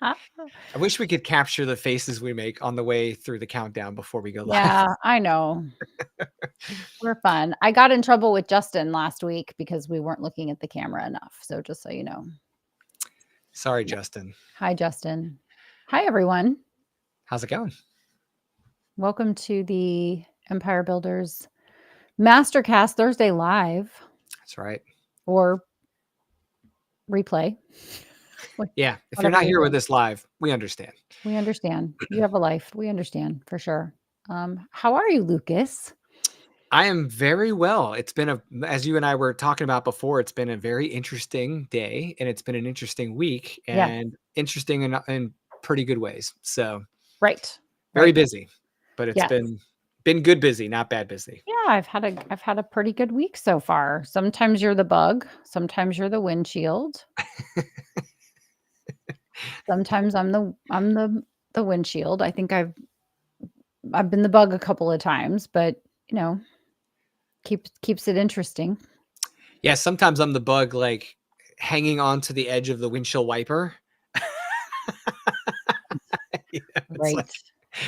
I wish we could capture the faces we make on the way through the countdown before we go live. Yeah, I know. We're fun. I got in trouble with Justin last week because we weren't looking at the camera enough. So just so you know. Sorry, Justin. Hi, Justin. Hi, everyone. How's it going? Welcome to the Empire Builders MasterCast Thursday Live. That's right. Or replay. Yeah. If you're not here with us live, we understand. We understand. You have a life. We understand for sure. How are you, Lucas? I am very well. It's been as you and I were talking about before, it's been a very interesting day and it's been an interesting week and interesting in pretty good ways. So very busy, but it's been good busy, not bad busy. Yeah, I've had a pretty good week so far. Sometimes you're the bug, sometimes you're the windshield. Sometimes I'm the windshield. I think I've been the bug a couple of times, but keeps it interesting. Yeah, sometimes I'm the bug, like hanging on to the edge of the windshield wiper.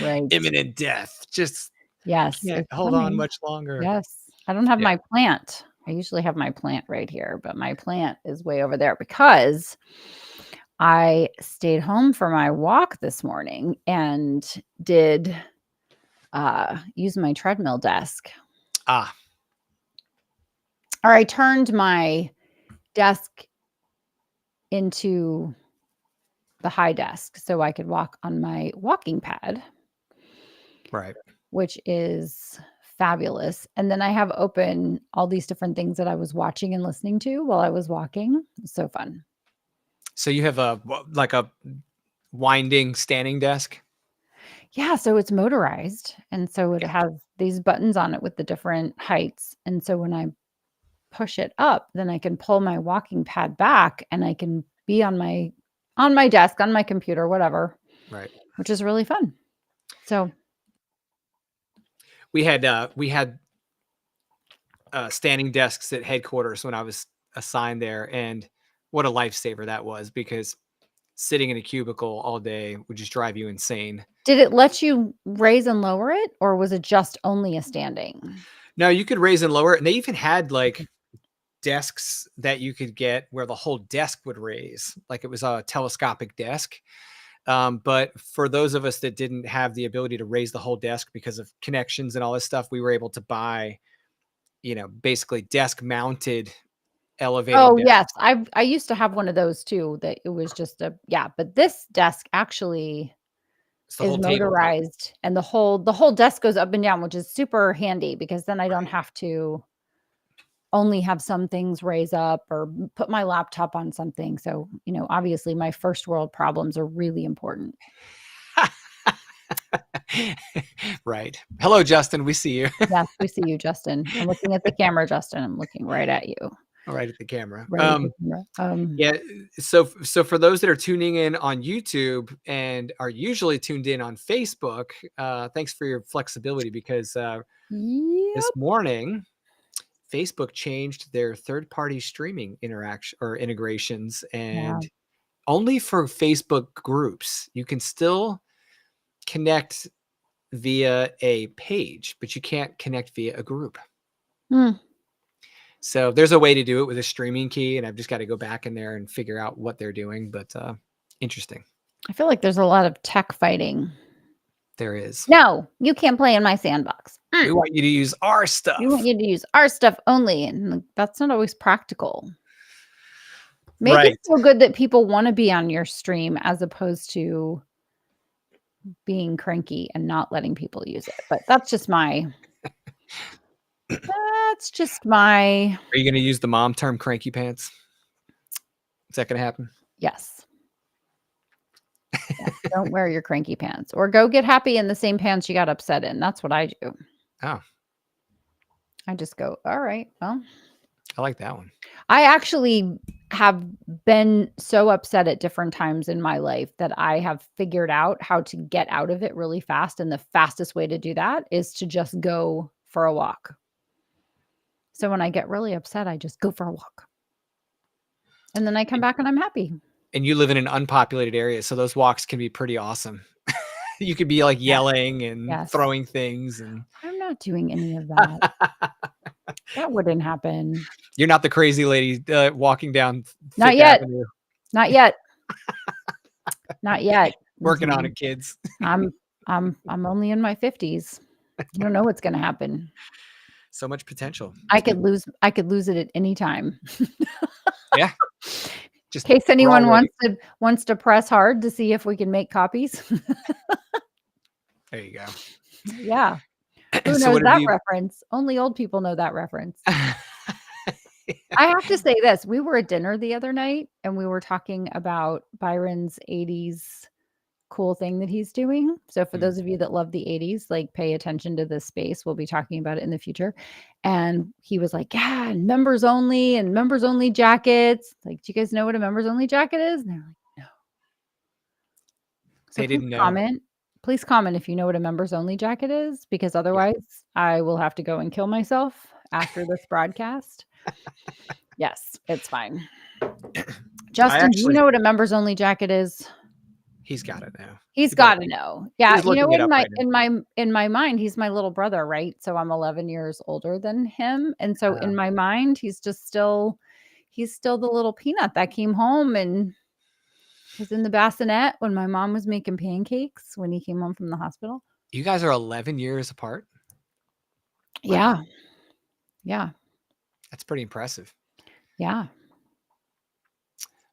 Right. Imminent death. Just can't hold on much longer. Yes. I don't have my plant. I usually have my plant right here, but my plant is way over there because I stayed home for my walk this morning and did use my treadmill desk. Or I turned my desk into the high desk so I could walk on my walking pad. Right. Which is fabulous. And then I have open all these different things that I was watching and listening to while I was walking. It's so fun. So you have a winding standing desk? Yeah, so it's motorized. And so it has these buttons on it with the different heights. And so when I push it up, then I can pull my walking pad back and I can be on my desk, on my computer, whatever. Right. Which is really fun. So we had standing desks at headquarters when I was assigned there, and what a lifesaver that was, because sitting in a cubicle all day would just drive you insane. Did it let you raise and lower it, or was it just only a standing? No, you could raise and lower it, and they even had like desks that you could get where the whole desk would raise, like it was a telescopic desk. But for those of us that didn't have the ability to raise the whole desk because of connections and all this stuff, we were able to buy, basically desk mounted elevating. Oh, yes. I used to have one of those too, that it was just but this desk actually is motorized and the whole desk goes up and down, which is super handy because then I don't have to only have some things raise up or put my laptop on something. So, obviously my first world problems are really important. Right. Hello, Justin. We see you. Yes, we see you, Justin. I'm looking at the camera, Justin. I'm looking right at you. Right at the camera. Yeah. So for those that are tuning in on YouTube and are usually tuned in on Facebook, thanks for your flexibility, because this morning Facebook changed their third-party streaming integrations, and only for Facebook groups. You can still connect via a page, but you can't connect via a group. So there's a way to do it with a streaming key, and I've just got to go back in there and figure out what they're doing. But interesting. I feel like there's a lot of tech fighting. There is. No, you can't play in my sandbox. We want you to use our stuff. We want you to use our stuff only, and that's not always practical. Make it so good that people want to be on your stream as opposed to being cranky and not letting people use it. But that's just my... Are you going to use the mom term cranky pants? Is that going to happen? Yes. Don't wear your cranky pants, or go get happy in the same pants you got upset in. That's what I do. Oh. I just go, all right, well. I like that one. I actually have been so upset at different times in my life that I have figured out how to get out of it really fast. And the fastest way to do that is to just go for a walk. So when I get really upset, I just go for a walk. And then I come back and I'm happy. And you live in an unpopulated area, so those walks can be pretty awesome. You could be like Yes. yelling and Yes. throwing things and I'm not doing any of that. That wouldn't happen. You're not the crazy lady walking down Not Fifth yet. Avenue. Not yet. Not yet. Working on it, kids. I'm only in my 50s. You don't know what's gonna happen. So much potential. I could lose it at any time. Yeah. In Just case we're all anyone ready. wants to press hard to see if we can make copies. There you go. Yeah. Who So knows what have that you reference? Only old people know that reference. I have to say this, we were at dinner the other night, and we were talking about Byron's 80s cool thing that he's doing. So for those of you that love the 80s, like, pay attention to this space. We'll be talking about it in the future. And he was like, "Yeah, and members only jackets." Like, "Do you guys know what a members only jacket is?" And they're like, "No." So They didn't know. please comment if you know what a members only jacket is, because Yeah. otherwise I will have to go and kill myself after this broadcast. Yes, it's fine. Justin, do you know what a members only jacket is? He's got it now. He's gotta know. Yeah, He's you know, looking it up right now. in my mind, he's my little brother, right? So I'm 11 years older than him, and so in my mind, he's still the little peanut that came home and was in the bassinet when my mom was making pancakes when he came home from the hospital. You guys are 11 years apart? Yeah. Wow. Yeah. That's pretty impressive. Yeah.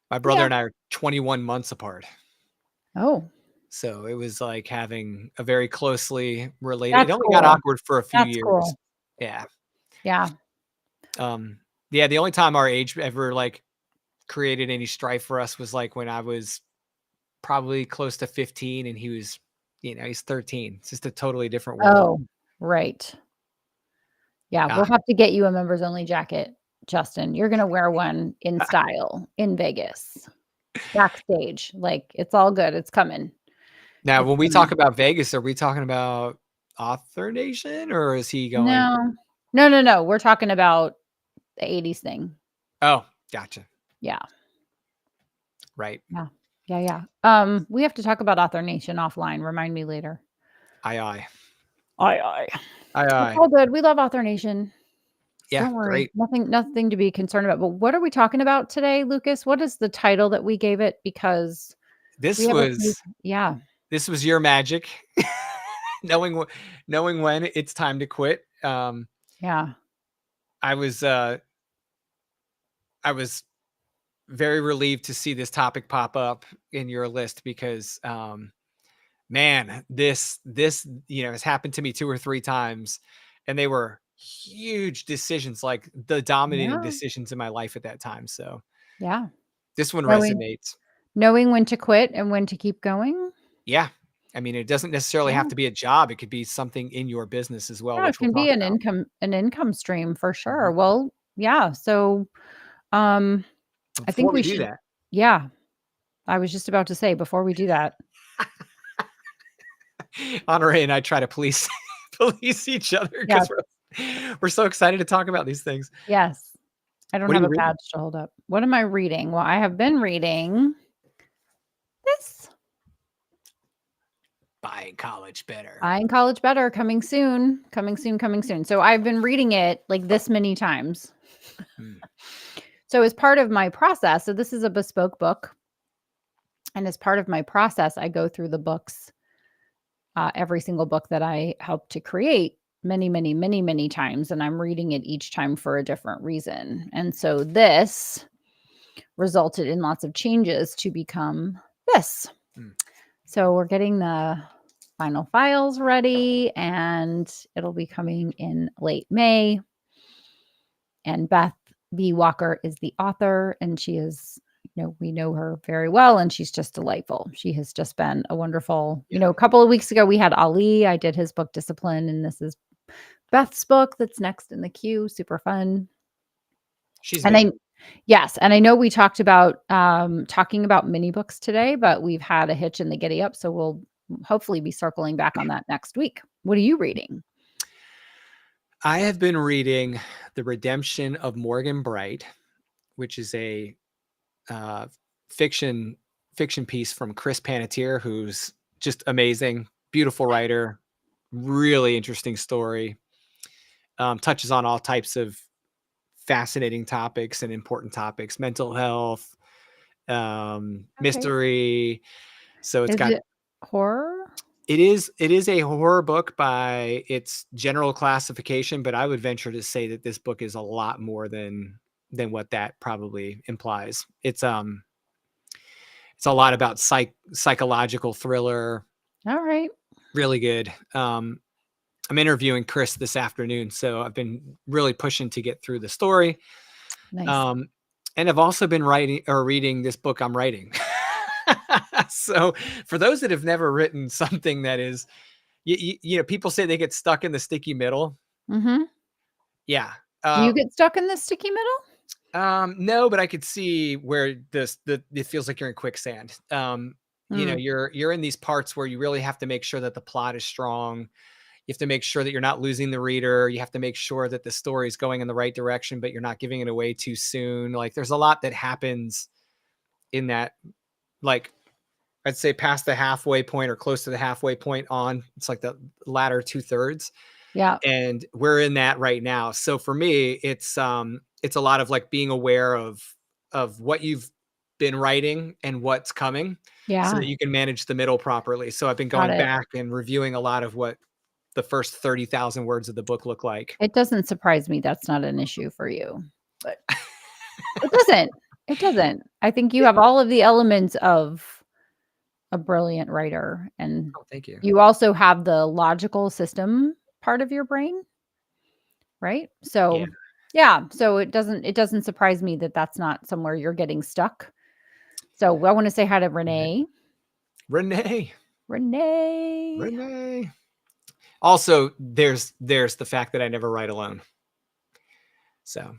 My brother and I are 21 months apart. Oh. So it was like having a very closely related. It That's only got cool. awkward for a few That's years. cool. Yeah. Yeah. Yeah, the only time our age ever like created any strife for us was like when I was probably close to 15 and he was, he's 13. It's just a totally different world. Oh, right. Yeah, we'll have to get you a members only jacket, Justin. You're gonna wear one in style in Vegas, backstage. Like, it's all good. It's coming. Now, It's when we talk coming. about Vegas, are we talking about Author Nation or is he going? No. No, no, no. We're talking about the 80s thing. Oh, gotcha. Yeah. Right. Yeah. Yeah, yeah. We have to talk about Author Nation offline. Remind me later. Aye, aye. Aye, aye. Aye, It's aye. all good. We love Author Nation. Yeah, Don't worry. great. Nothing to be concerned about. But what are we talking about today, Lucas? What is the title that we gave it? Because This we have was this was your magic. knowing when it's time to quit. Yeah. I was very relieved to see this topic pop up in your list because man, this has happened to me 2 or 3 times and they were huge decisions, like the dominating Yeah. decisions in my life at that time. So Yeah. this one Knowing resonates. knowing when to quit and when to keep going. Yeah. I mean, it doesn't necessarily have Yeah. to be a job. It could be something in your business as well, Yeah, it which we'll can be talk about. an income stream for sure. Mhm. Well, yeah. So I Before think we we do should that, yeah. I was just about to say before we do that. Honore and I try to police police each other Yes. because we're so excited to talk about these things. Yes. I don't What are have you a reading? badge to hold up. What am I reading? Well, I have been reading this. Buying College Better. Buying College Better, coming soon. Coming soon, coming soon. So I've been reading it like this many times. So as part of my process, so this is a bespoke book. And as part of my process, I go through the books, every single book that I help to create many, many, many, many times. And I'm reading it each time for a different reason. And so this resulted in lots of changes to become this. So we're getting the final files ready and it'll be coming in late May. And Beth V. Walker is the author, and she is, we know her very well, and she's just delightful. She has just been a wonderful, a couple of weeks ago, we had Ali. I did his book Discipline, and this is Beth's book that's next in the queue. Super fun. She's and yes. And I know we talked about talking about mini books today, but we've had a hitch in the giddy up. So we'll hopefully be circling back on that next week. What are you reading? I have been reading The Redemption of Morgan Bright, which is a fiction piece from Chris Panettiere, who's just amazing, beautiful writer, really interesting story. Touches on all types of fascinating topics and important topics, mental health, Okay. mystery. So it's Is got it horror? it is a horror book by its general classification, but I would venture to say that this book is a lot more than what that probably implies. It's a lot about psychological thriller, All right. really good. I'm interviewing Chris this afternoon, so I've been really pushing to get through the story. Nice. Um, and I've also been writing or reading this book I'm writing. So for those that have never written something that is, you know, people say they get stuck in the sticky middle. Mhm. Yeah. Do you get stuck in the sticky middle? No, but I could see where it feels like you're in quicksand. You know, Mm, you're in these parts where you really have to make sure that the plot is strong. You have to make sure that you're not losing the reader. You have to make sure that the story is going in the right direction, but you're not giving it away too soon. Like there's a lot that happens in that, like I'd say past the halfway point or close to the halfway point on. It's like the latter 2/3. yeah, And we're in that right now. So for me, it's a lot of like being aware of what you've been writing and what's coming so yeah, that you can manage the middle properly. So I've been got going it. back and reviewing a lot of what the first 30,000 words of the book look like. It doesn't surprise me that's not an issue for you, but it doesn't. It doesn't. I think you have all of the elements of a brilliant writer, and Oh, thank you. you also have the logical system part of your brain, right? Yeah. So, yeah, so it doesn't surprise me that that's not somewhere you're getting stuck. So, I wanna say hi to Right. Renee. Renee. Renee. Renee. Also, there's the fact that I never write alone. So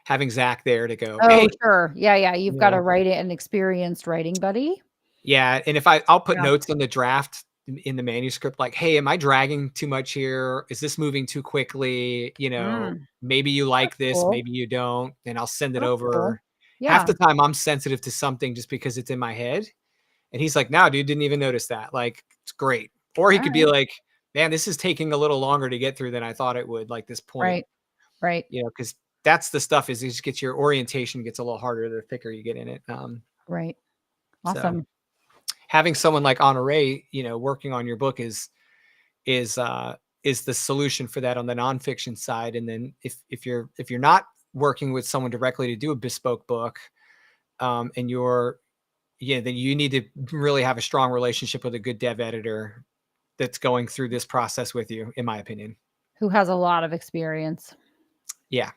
having Zach there to go, Oh, hey, sure. Yeah, yeah, you've you got know, a write an experienced writing buddy. yeah, and if I'll put Yeah. notes on the draft in the manuscript, like, "Hey, am I dragging too much here? Is this moving too quickly? You know, Mm, maybe you like that's this, cool. maybe you don't," and I'll send it That's cool. over. Half Yeah, the time, I'm sensitive to something just because it's in my head, and he's like, "No, dude, didn't even notice that. Like, it's great." Or he could be alright. like, "Man, this is taking a little longer to get through than I thought it would, like, this point." Right, right, You know, because that's the stuff is it just gets your orientation gets a little harder the thicker you get in it. right. So Awesome. having someone like Honore, you know, working on your book is is the solution for that on the nonfiction side. And then if you're not working with someone directly to do a bespoke book, and you're yeah, then you need to really have a strong relationship with a good dev editor that's going through this process with you, in my opinion. Who has a lot of experience. Yeah,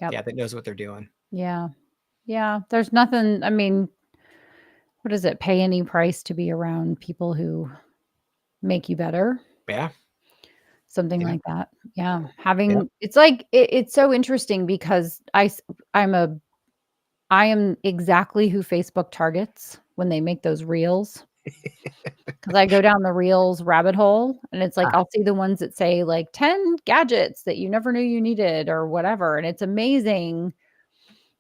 Yep. yeah, that knows what they're doing. Yeah. Yeah, there's nothing I mean, what is it? Pay any price to be around people who make you better? Yeah, Something yeah, like that. Yeah. yeah. Having it's like it's so interesting because I'm a I am exactly who Facebook targets when they make those reels. 'Cause I go down the reels rabbit hole, and it's like, Ah. I'll see the ones that say, like, 10 gadgets that you never knew you needed or whatever, and it's amazing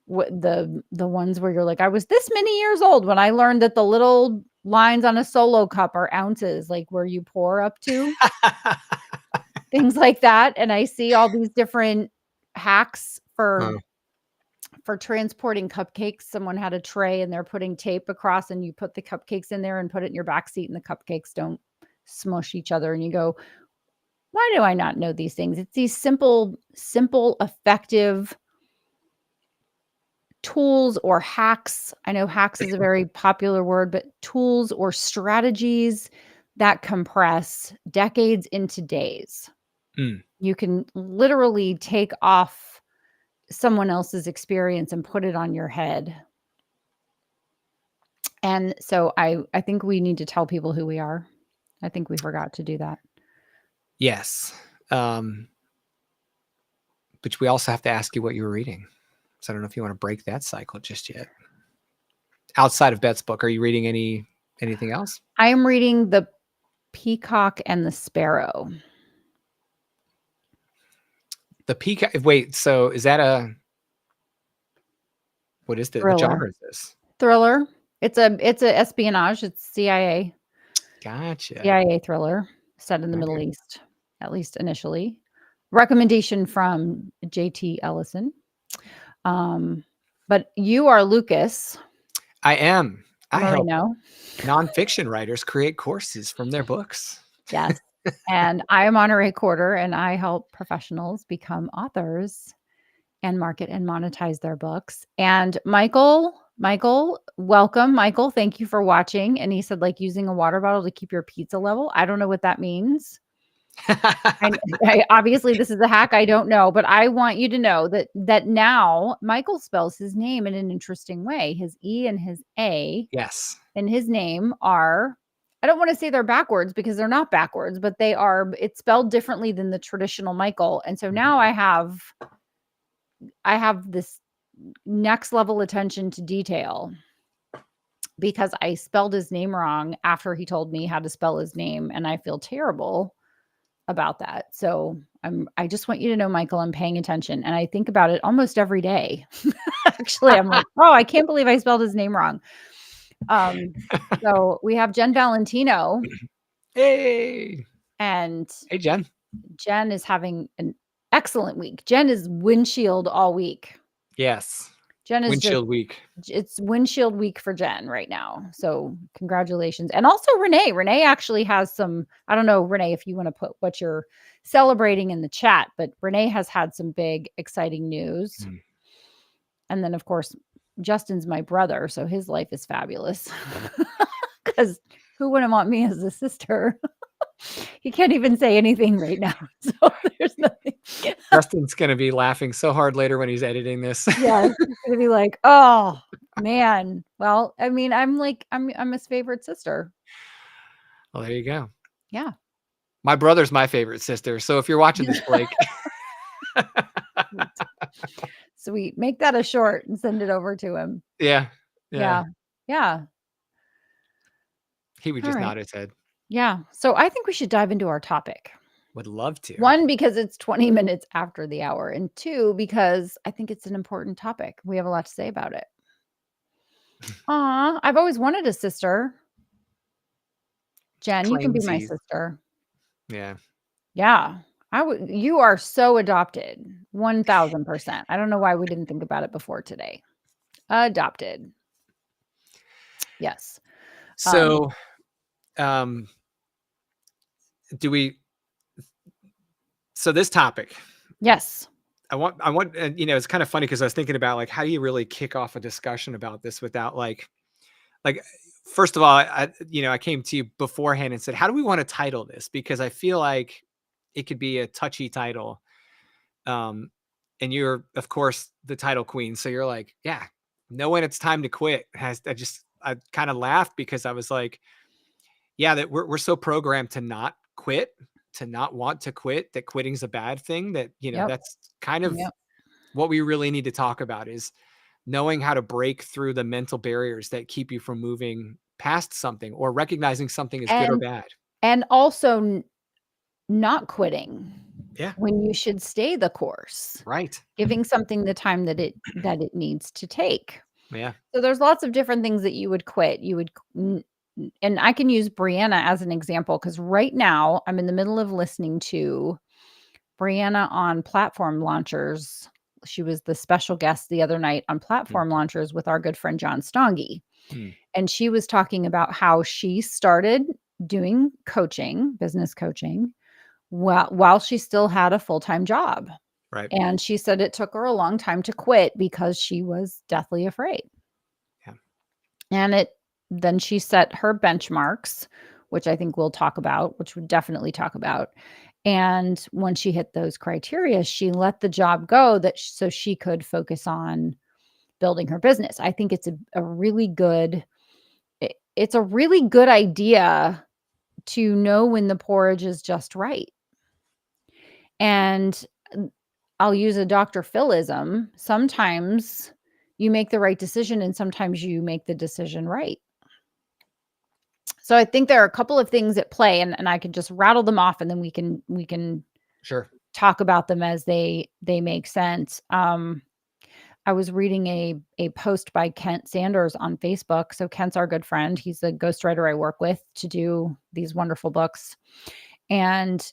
what the ones where you're like, "I was this many years old when I learned that the little lines on a Solo cup are ounces, like, where you pour up to," things like that, and I see all these different hacks Oh. for transporting cupcakes. Someone had a tray and they're putting tape across and you put the cupcakes in there and put it in your back seat and the cupcakes don't smush each other and you go, "Why do I not know these things?" It's these simple, effective tools or hacks. I know hacks is a very popular word, but tools or strategies that compress decades into days. Mm. You can literally take off someone else's experience and put it on your head. And so I think we need to tell people who we are. I think we forgot to do that. Yes. Um, but we also have to ask you what you were reading. So I don't know if you want to break that cycle just yet. Outside of Bet's book, are you reading anything else? I am reading The Peacock and the Sparrow. The Peacock. Wait, so is that a what is it? What Thriller. genre is this? Thriller. It's a espionage. It's CIA. Gotcha. CIA thriller set in the Middle Okay. East, at least initially. Recommendation from JT Ellison. But you are Lucas I am. I help Marino. nonfiction writers create courses from their books. Yes. And I am Monterey Quarter, and I help professionals become authors and market and monetize their books. And Michael, welcome. Michael, thank you for watching. And he said, like using a water bottle to keep your pizza level. I don't know what that means. Obviously this is a hack. I don't know, but I want you to know that now Michael spells his name in an interesting way. His E and his A Yes. in his name are, I don't want to say they're backwards because they're not backwards, but it's spelled differently than the traditional Michael. And so now I have this next level attention to detail because I spelled his name wrong after he told me how to spell his name, and I feel terrible about that. So I just want you to know, Michael, I'm paying attention, and I think about it almost every day. Actually, I'm like, oh, I can't believe I spelled his name wrong. So we have Jen Valentino. Hey. And Hey, Jen. Jen is having an excellent week. Jen is windshield all week. Yes. Jen is windshield week. It's windshield week for Jen right now. So congratulations. And also Renee. Renee actually has some, I don't know, Renee, if you want to put what you're celebrating in the chat, but Renee has had some big, exciting news. Mm. And then, of course, Justin's my brother. So his life is fabulous. Because who wouldn't want me as a sister? He can't even say anything right now. So there's nothing. Justin's going to be laughing so hard later when he's editing this. Yeah, he's going to be like, oh, man. Well, I mean, I'm his favorite sister. Well, there you go. Yeah. My brother's my favorite sister. So if you're watching this, Blake. Sweet. Make that a short and send it over to him. Yeah. Yeah. Yeah. He would just nod his head. Yeah. So I think we should dive into our topic. Would love to. 1, because it's 20 minutes after the hour, and 2, because I think it's an important topic. We have a lot to say about it. Aw, I've always wanted a sister. Jen, you can be my sister. Yeah. Yeah. You are so adopted. 1000%. I don't know why we didn't think about it before today. Adopted. Yes. So, so this topic. Yes. I want, it's kind of funny because I was thinking about like, how do you really kick off a discussion about this without like, first of all, I came to you beforehand and said, how do we want to title this? Because I feel like it could be a touchy title. And you're, of course, the title queen. So you're like, yeah, know when it's time to quit. I kind of laughed because I was like, yeah, that we're so programmed to not quit, to not want to quit, that quitting's a bad thing, that, that's kind of what we really need to talk about, is knowing how to break through the mental barriers that keep you from moving past something or recognizing something is good or bad. And also not quitting. Yeah. When you should stay the course. Right. Giving something the time that it needs to take. Yeah. So there's lots of different things that you would quit. And I can use Brianna as an example, because right now I'm in the middle of listening to Brianna on platform launchers. She was the special guest the other night on platform launchers with our good friend John Stongi. And she was talking about how she started doing coaching, business coaching, while she still had a full-time job. Right. And she said it took her a long time to quit because she was deathly afraid. Yeah. And then she set her benchmarks, which I think we'll talk about, which we'll definitely talk about. And when she hit those criteria, she let the job go so she could focus on building her business. I think it's a really good idea to know when the porridge is just right. And I'll use a Dr. Philism. Sometimes you make the right decision and sometimes you make the decision right. So I think there are a couple of things at play, and I can just rattle them off, and then we can sure talk about them as they make sense. I I was reading a post by Kent Sanders on Facebook. So Kent's our good friend. He's a ghostwriter I work with to do these wonderful books. And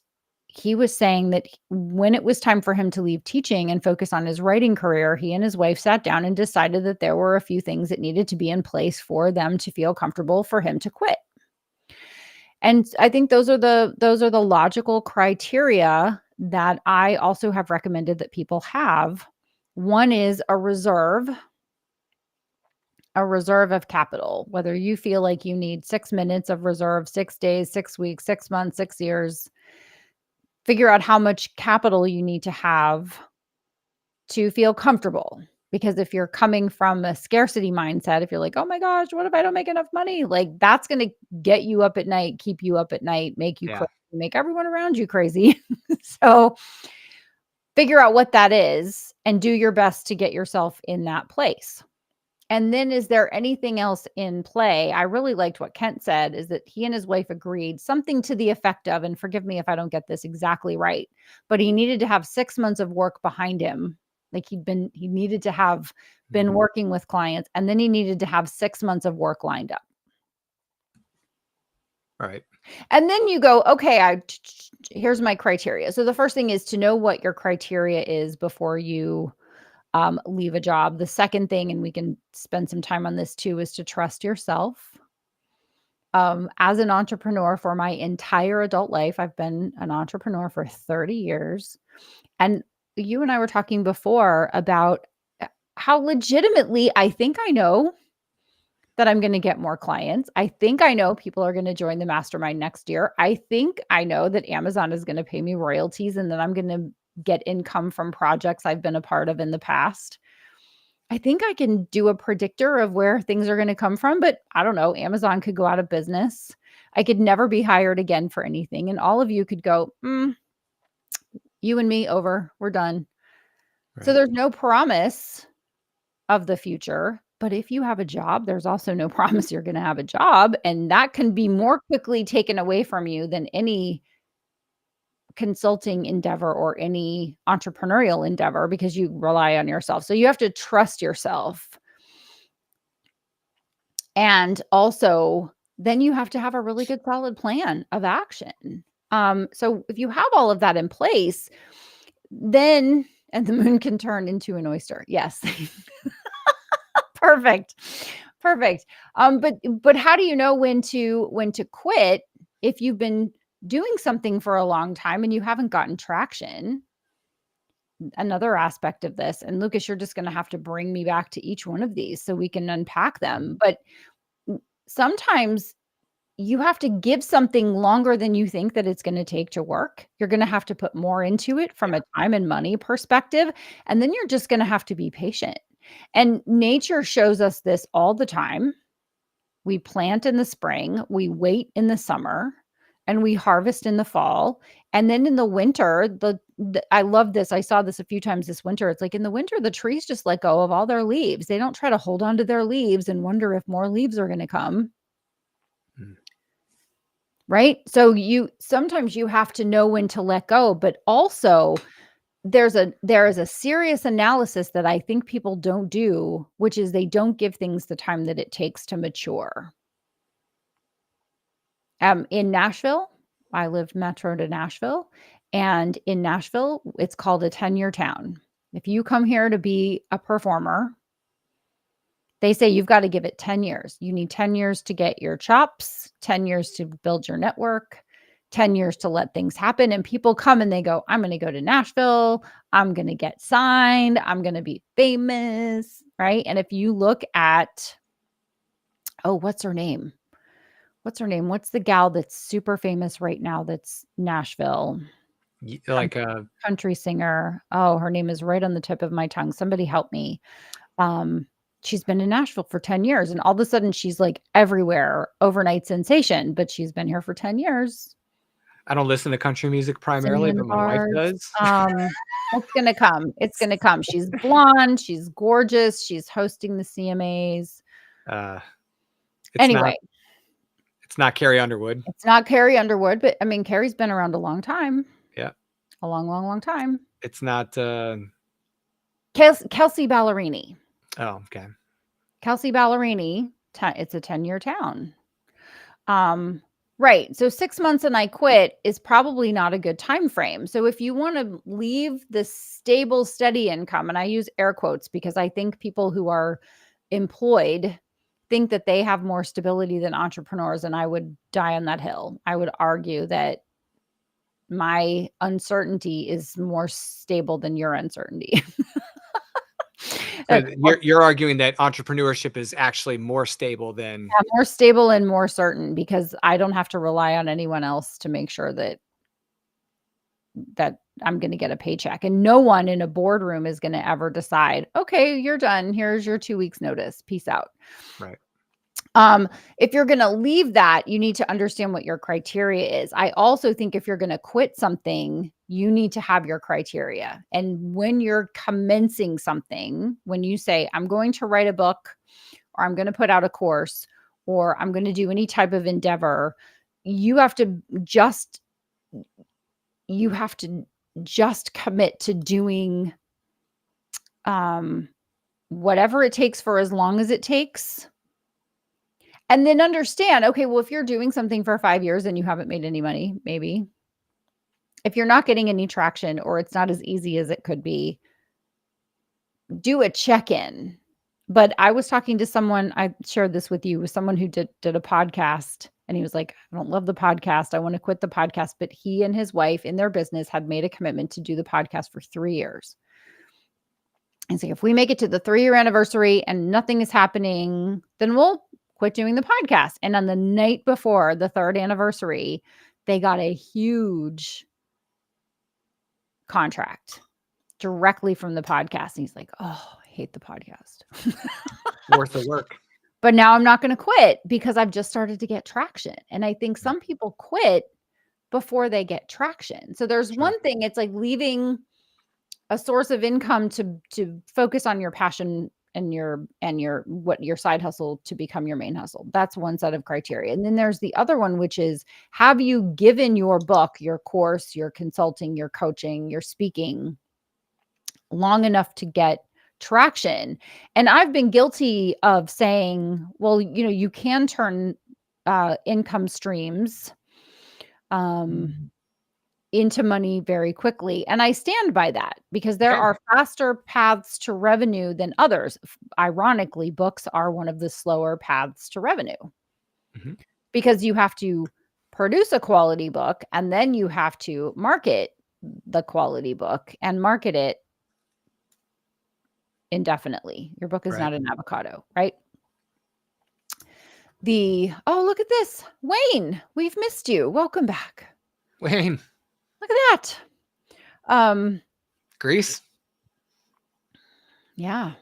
he was saying that when it was time for him to leave teaching and focus on his writing career, he and his wife sat down and decided that there were a few things that needed to be in place for them to feel comfortable for him to quit. And I think those are the logical criteria that I also have recommended that people have. One is a reserve of capital, whether you feel like you need 6 minutes of reserve, 6 days, 6 weeks, 6 months, 6 years. Figure out how much capital you need to have to feel comfortable. Because if you're coming from a scarcity mindset, if you're like, oh my gosh, what if I don't make enough money? Like that's going to get you up at night, keep you up at night, make you crazy, make everyone around you crazy. So figure out what that is and do your best to get yourself in that place. And then is there anything else in play? I really liked what Kent said, is that he and his wife agreed something to the effect of, and forgive me if I don't get this exactly right, but he needed to have 6 months of work behind him. Like he needed to have been working with clients, and then he needed to have 6 months of work lined up. Right. And then you go, okay, here's my criteria. So the first thing is to know what your criteria is before you leave a job. The second thing, and we can spend some time on this too, is to trust yourself. As an entrepreneur for my entire adult life, I've been an entrepreneur for 30 years. And you and I were talking before about how legitimately I think I know that I'm going to get more clients. I think I know people are going to join the mastermind next year. I think I know that Amazon is going to pay me royalties and that I'm going to get income from projects I've been a part of in the past. I think I can do a predictor of where things are going to come from, but I don't know. Amazon could go out of business. I could never be hired again for anything. And all of you could go, you and me over, we're done. Right. So there's no promise of the future. But if you have a job, there's also no promise you're going to have a job. And that can be more quickly taken away from you than any consulting endeavor or any entrepreneurial endeavor, because you rely on yourself. So you have to trust yourself. And also, then you have to have a really good solid plan of action. So if you have all of that in place, then, and the moon can turn into an oyster. Yes. Perfect. But how do you know when to quit if you've been doing something for a long time and you haven't gotten traction? Another aspect of this, and Lucas, you're just going to have to bring me back to each one of these so we can unpack them. But sometimes you have to give something longer than you think that it's going to take to work. You're going to have to put more into it from a time and money perspective. And then you're just going to have to be patient. And nature shows us this all the time. We plant in the spring, we wait in the summer, and we harvest in the fall. And then in the winter, I love this. I saw this a few times this winter. It's like in the winter, the trees just let go of all their leaves. They don't try to hold on to their leaves and wonder if more leaves are going to come. Right? So sometimes you have to know when to let go, but also there is a serious analysis that I think people don't do, which is they don't give things the time that it takes to mature. In Nashville, I lived metro to Nashville, and in Nashville, it's called a 10-year town. If you come here to be a performer, they say you've got to give it 10 years. You need 10 years to get your chops, 10 years to build your network, 10 years to let things happen. And people come and they go, I'm going to go to Nashville. I'm going to get signed. I'm going to be famous. Right. And if you look at, what's her name? What's the gal that's super famous right now? That's Nashville. Like a country singer. Oh, her name is right on the tip of my tongue. Somebody help me. She's been in Nashville for 10 years and all of a sudden she's like everywhere, overnight sensation, but she's been here for 10 years. I don't listen to country music primarily, but my wife does. It's going to come. It's going to come. She's blonde. She's gorgeous. She's hosting the CMAs. Anyway. It's not Carrie Underwood. It's not Carrie Underwood, but I mean, Carrie's been around a long time. Yeah. A long, long, long time. It's not Kelsey Ballerini. Oh, okay. Kelsey Ballerini, it's a 10-year town. Right. So 6 months and I quit is probably not a good time frame. So if you want to leave the stable, steady income, and I use air quotes because I think people who are employed think that they have more stability than entrepreneurs, and I would die on that hill. I would argue that my uncertainty is more stable than your uncertainty. So you're arguing that entrepreneurship is actually more stable than more stable and more certain because I don't have to rely on anyone else to make sure that I'm going to get a paycheck. And no one in a boardroom is going to ever decide, okay, you're done. Here's your 2 weeks notice. Peace out. right. If you're going to leave that, you need to understand what your criteria is. I also think if you're going to quit something, you need to have your criteria. And when you're commencing something, when you say, I'm going to write a book, or I'm going to put out a course, or I'm going to do any type of endeavor, you have to just commit to doing whatever it takes for as long as it takes. And then understand, okay, well, if you're doing something for 5 years and you haven't made any money, maybe if you're not getting any traction or it's not as easy as it could be, do a check-in. But I was talking to someone, I shared this with you, with someone who did a podcast, and he was like, I don't love the podcast. I want to quit the podcast. But he and his wife in their business had made a commitment to do the podcast for 3 years. And so if we make it to the 3-year anniversary and nothing is happening, then we'll quit doing the podcast. And on the night before the 3rd anniversary, they got a huge contract directly from the podcast. And he's like, oh, I hate the podcast. Worth the work. But now I'm not going to quit because I've just started to get traction. And I think some people quit before they get traction. So there's one thing, it's like leaving a source of income to focus on your passion and your side hustle to become your main hustle. That's one set of criteria. And then there's the other one, which is, have you given your book, your course, your consulting, your coaching, your speaking long enough to get traction? And I've been guilty of saying, well, you can turn income streams into money very quickly. And I stand by that because there are faster paths to revenue than others. Ironically, books are one of the slower paths to revenue because you have to produce a quality book and then you have to market the quality book and market it indefinitely. Your book is not an avocado, right? Oh, look at this. Wayne, we've missed you. Welcome back. Wayne. Look at that. Greece? Yeah.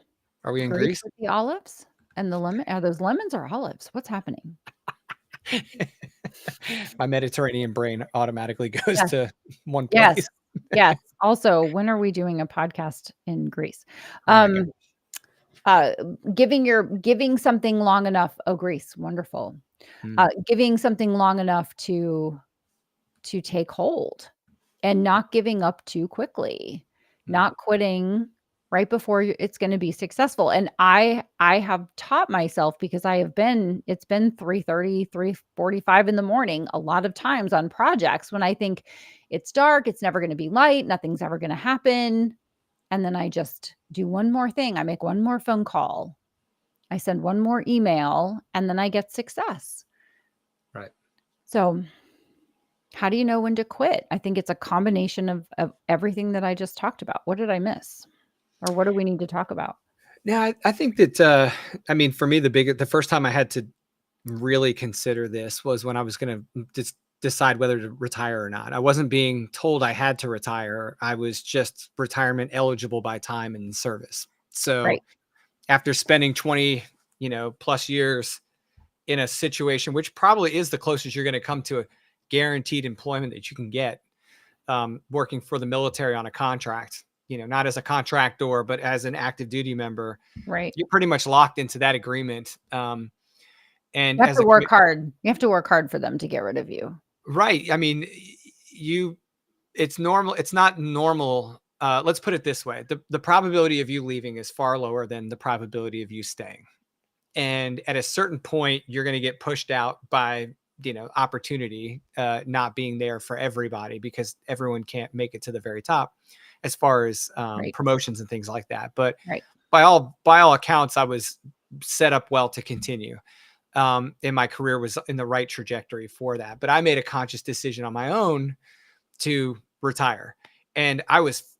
Are we in Greece? With the olives and the lemon. Are those lemons or olives? What's happening? My Mediterranean brain automatically goes to one place. Yes. Yes. Also, when are we doing a podcast in Greece? Giving something long enough. Oh, Greece. Wonderful. Giving something long enough to take hold and not giving up too quickly, not quitting right before it's going to be successful. And I have taught myself, because it's been 3:30, 3:45 in the morning a lot of times on projects when I think it's dark, it's never going to be light, nothing's ever going to happen. And then I just do one more thing. I make one more phone call. I send one more email, and then I get success. Right. So how do you know when to quit? I think it's a combination of everything that I just talked about. What did I miss? Or what do we need to talk about? Yeah, I think that, for me, the first time I had to really consider this was when I was going to decide whether to retire or not. I wasn't being told I had to retire. I was just retirement eligible by time and service. So after spending 20, plus years in a situation, which probably is the closest you're going to come to a guaranteed employment that you can get, working for the military on a contract, not as a contractor, but as an active duty member, you're pretty much locked into that agreement. And you have to work hard. You have to work hard for them to get rid of you. Right. I mean, it's normal. It's not normal let's put it this way. The probability of you leaving is far lower than the probability of you staying. And at a certain point, you're going to get pushed out by, opportunity not being there for everybody, because everyone can't make it to the very top as far as Right. promotions and things like that. But Right. by all accounts, I was set up well to continue. And my career was in the right trajectory for that. But I made a conscious decision on my own to retire. And I was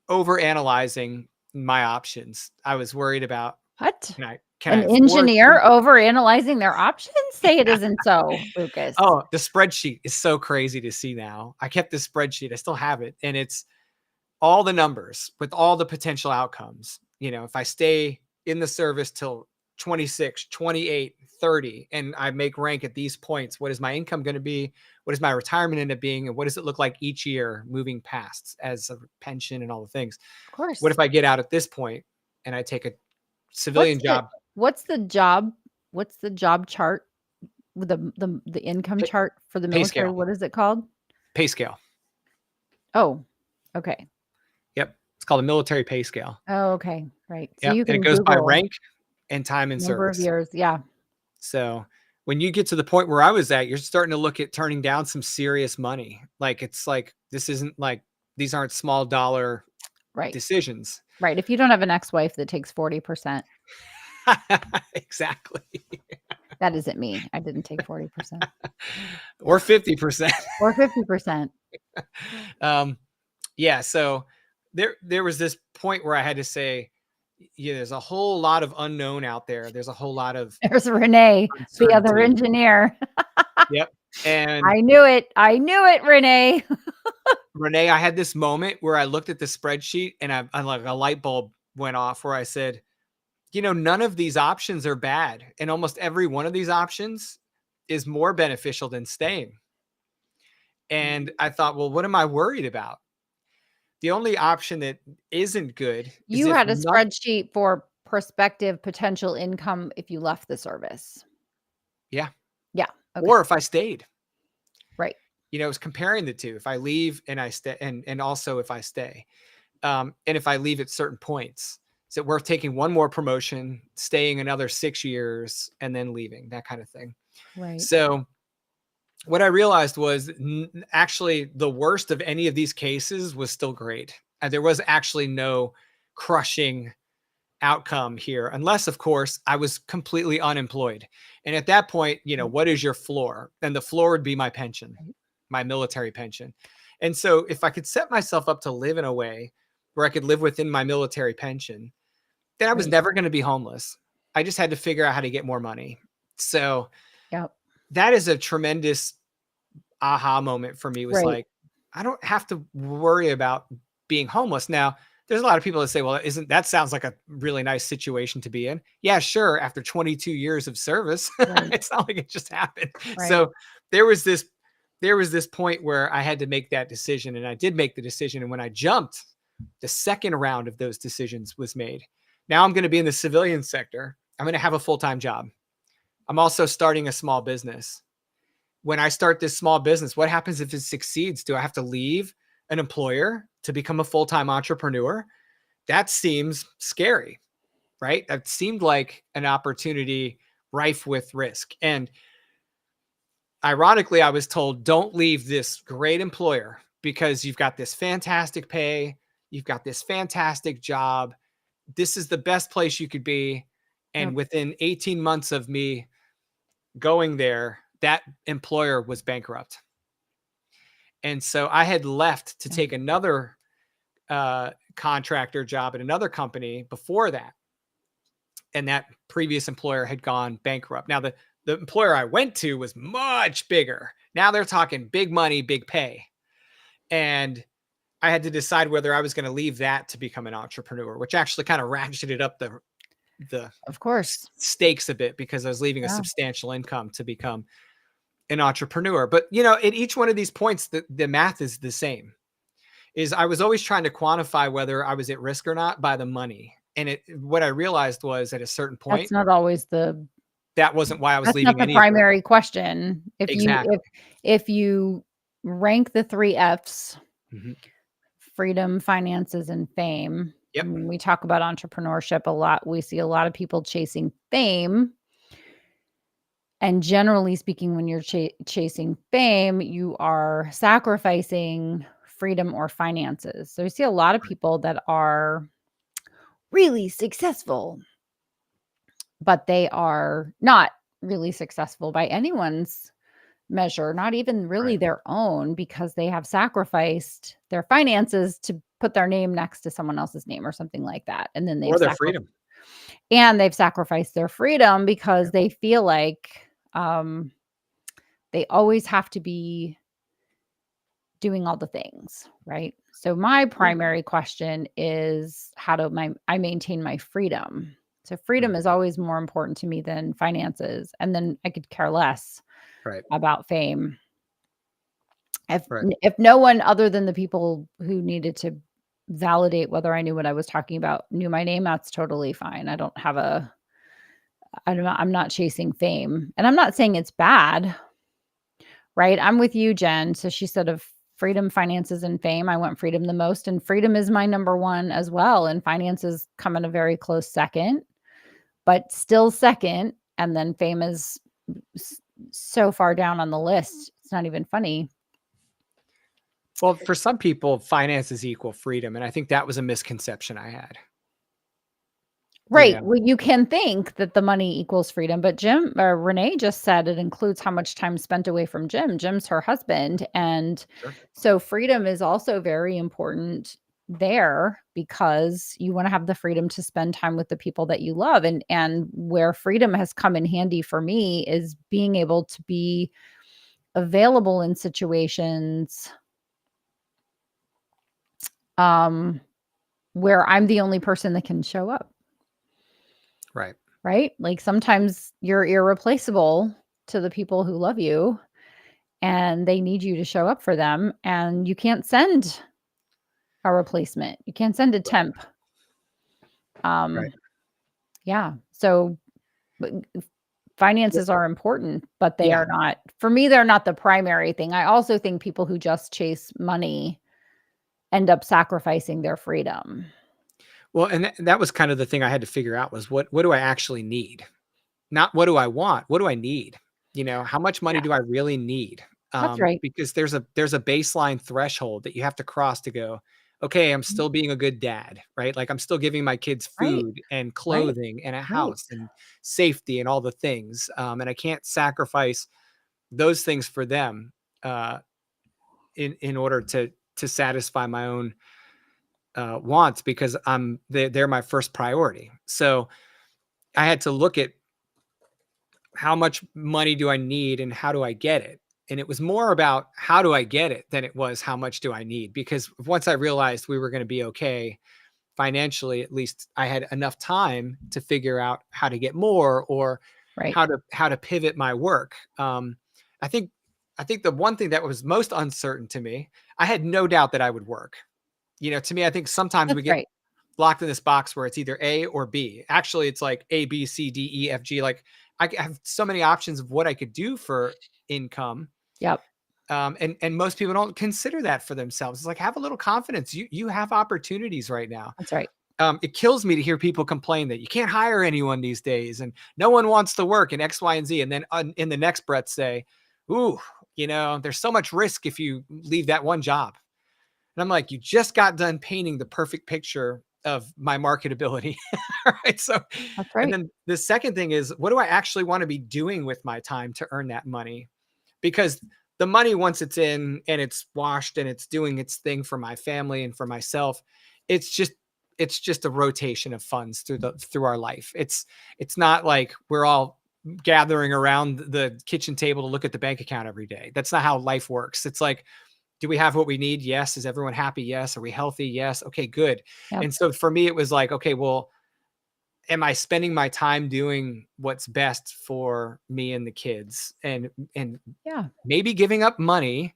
over analyzing my options. I was worried about, What? can I An afford to? engineer over analyzing their options? Say it isn't so, Lucas. Oh, the spreadsheet is so crazy to see now. I kept this spreadsheet. I still have it. And it's all the numbers with all the potential outcomes. If I stay in the service till 26, 28, 30, and I make rank at these points, what is my income going to be? What is my retirement end up being? And what does it look like each year moving past as a pension and all the things? Of course. What if I get out at this point and I take a civilian job? What's the job chart with the income chart for the Pay military? scale. What is it called? Pay scale. Oh, okay. Yep. It's called a military pay scale. Oh, okay. Right. So Yep. you And it can goes by Google rank and time in number of service. years. Yeah. So when you get to the point where I was at, you're starting to look at turning down some serious money. Like, it's like, this isn't like, these aren't small dollar Right. decisions. Right. If you don't have an ex-wife that takes 40%. Exactly. That isn't me. I didn't take 40%. Or 50%. Or 50%. Yeah. So there was this point where I had to say, yeah, there's a whole lot of unknown out there. There's a whole lot of There's Renee, the other uncertainty. engineer. Yep. And I knew it. I knew it, Renee. Renee, I had this moment where I looked at the spreadsheet and I like a light bulb went off where I said, none of these options are bad. And almost every one of these options is more beneficial than staying. And I thought, well, what am I worried about? The only option that isn't good is You if had a spreadsheet for prospective potential income if you left the service. Yeah. Yeah. Okay. Or if I stayed. Right. I was comparing the two. If I leave and I stay, and also if I stay. And if I leave at certain points, is it worth taking one more promotion, staying another 6 years, and then leaving, that kind of thing. Right. So what I realized was actually the worst of any of these cases was still great. There was actually no crushing outcome here, unless, of course, I was completely unemployed. And at that point, what is your floor? And the floor would be my pension, my military pension. And so if I could set myself up to live in a way where I could live within my military pension, then I was never going to be homeless. I just had to figure out how to get more money. So that is a tremendous aha moment for me. Was like, I don't have to worry about being homeless. Now, there's a lot of people that say, well, that sounds like a really nice situation to be in. Yeah, sure. After 22 years of service, it's not like it just happened. Right. So there was this point where I had to make that decision, and I did make the decision. And when I jumped, the second round of those decisions was made. Now I'm going to be in the civilian sector. I'm going to have a full-time job. I'm also starting a small business. When I start this small business, what happens if it succeeds? Do I have to leave an employer to become a full-time entrepreneur? That seems scary, right? That seemed like an opportunity rife with risk. And ironically, I was told, don't leave this great employer because you've got this fantastic pay. You've got this fantastic job. This is the best place you could be. And within 18 months of me going there, that employer was bankrupt. And so I had left to take another contractor job at another company before that. And that previous employer had gone bankrupt. Now, the employer I went to was much bigger. Now they're talking big money, big pay. And I had to decide whether I was going to leave that to become an entrepreneur, which actually kind of ratcheted up the of course stakes a bit, because I was leaving a substantial income to become an entrepreneur. But, at each one of these points, the math is the same. Is I was always trying to quantify whether I was at risk or not by the money. And what I realized was at a certain point, that's not always that wasn't why I was leaving. That's not the primary question. If exactly. if you rank the 3 Fs freedom, finances, and fame. Yep. When we talk about entrepreneurship a lot, we see a lot of people chasing fame. And generally speaking, when you're chasing fame, you are sacrificing freedom or finances. So you see a lot of people that are really successful, but they are not really successful by anyone's measure, not even really Right. their own, because they have sacrificed their finances to put their name next to someone else's name or something like that. And then Or their freedom. they've sacrificed their freedom because Yep. they feel like um, they always have to be doing all the things, right? So my Yeah. primary question is how do I maintain my freedom? So freedom Mhm. is always more important to me than finances, and then I could care less Right. about fame. Right. If no one other than the people who needed to validate whether I knew what I was talking about knew my name, that's totally fine. I'm not chasing fame. And I'm not saying it's bad, right? I'm with you, Jen. So she said of freedom, finances, and fame, I want freedom the most. And freedom is my number one as well. And finances come in a very close second, but still second. And then fame is so far down on the list. It's not even funny. Well, for some people, finances equal freedom, and I think that was a misconception I had. You Right. know? Well, you can think that the money equals freedom, but Renee just said it includes how much time spent away from Jim. Jim's her husband. And Sure. so freedom is also very important there because you want to have the freedom to spend time with the people that you love. And where freedom has come in handy for me is being able to be available in situations um where I'm the only person that can show up. Right. Right? Like, sometimes you're irreplaceable to the people who love you, and they need you to show up for them, and you can't send a replacement. You can't send a temp. Right. Um, yeah. So, b Well, finances are important, but they yeah. are not for me, they're not the primary thing. I also think people who just chase money end up sacrificing their freedom. Well, and that was kind of the thing I had to figure out was what do I actually need? Not what do I want? What do I need? How much money Yeah, do I really need? that's right. Because there's a baseline threshold that you have to cross to go, okay, I'm still being a good dad, right? Like I'm still giving my kids Right, food and right, clothing and a right. house and safety and all the things. And I can't sacrifice those things for them uh, in order to satisfy my own wants because they're my first priority. So I had to look at how much money do I need and how do I get it? And it was more about how do I get it than it was how much do I need? Because once I realized we were going to be okay financially, at least I had enough time to figure out how to get more or Right. how to pivot my work. I think I think the one thing that was most uncertain to me, I had no doubt that I would work. To me, I think sometimes we That's get right. locked in this box where it's either A or B. Actually, it's like A, B, C, D, E, F, G. Like have so many options of what I could do for income. Yep. And most people don't consider that for themselves. It's like have a little confidence. You have opportunities right now. That's right. It kills me to hear people complain that you can't hire anyone these days and no one wants to work in X, Y, and Z. And then in the next breath say, ooh, there's so much risk if you leave that one job. And I'm like, you just got done painting the perfect picture of my marketability. Right. So, That's and right. then the second thing is, what do I actually want to be doing with my time to earn that money? Because the money, once it's in and it's washed and it's doing its thing for my family and for myself, it's just a rotation of funds through our life. It's not like we're all gathering around the kitchen table to look at the bank account every day. That's not how life works. It's like, do we have what we need? Yes. Is everyone happy? Yes. Are we healthy? Yes. Okay, good. Yep. And so for me, it was like, okay, well, am I spending my time doing what's best for me and the kids? And Yeah. maybe giving up money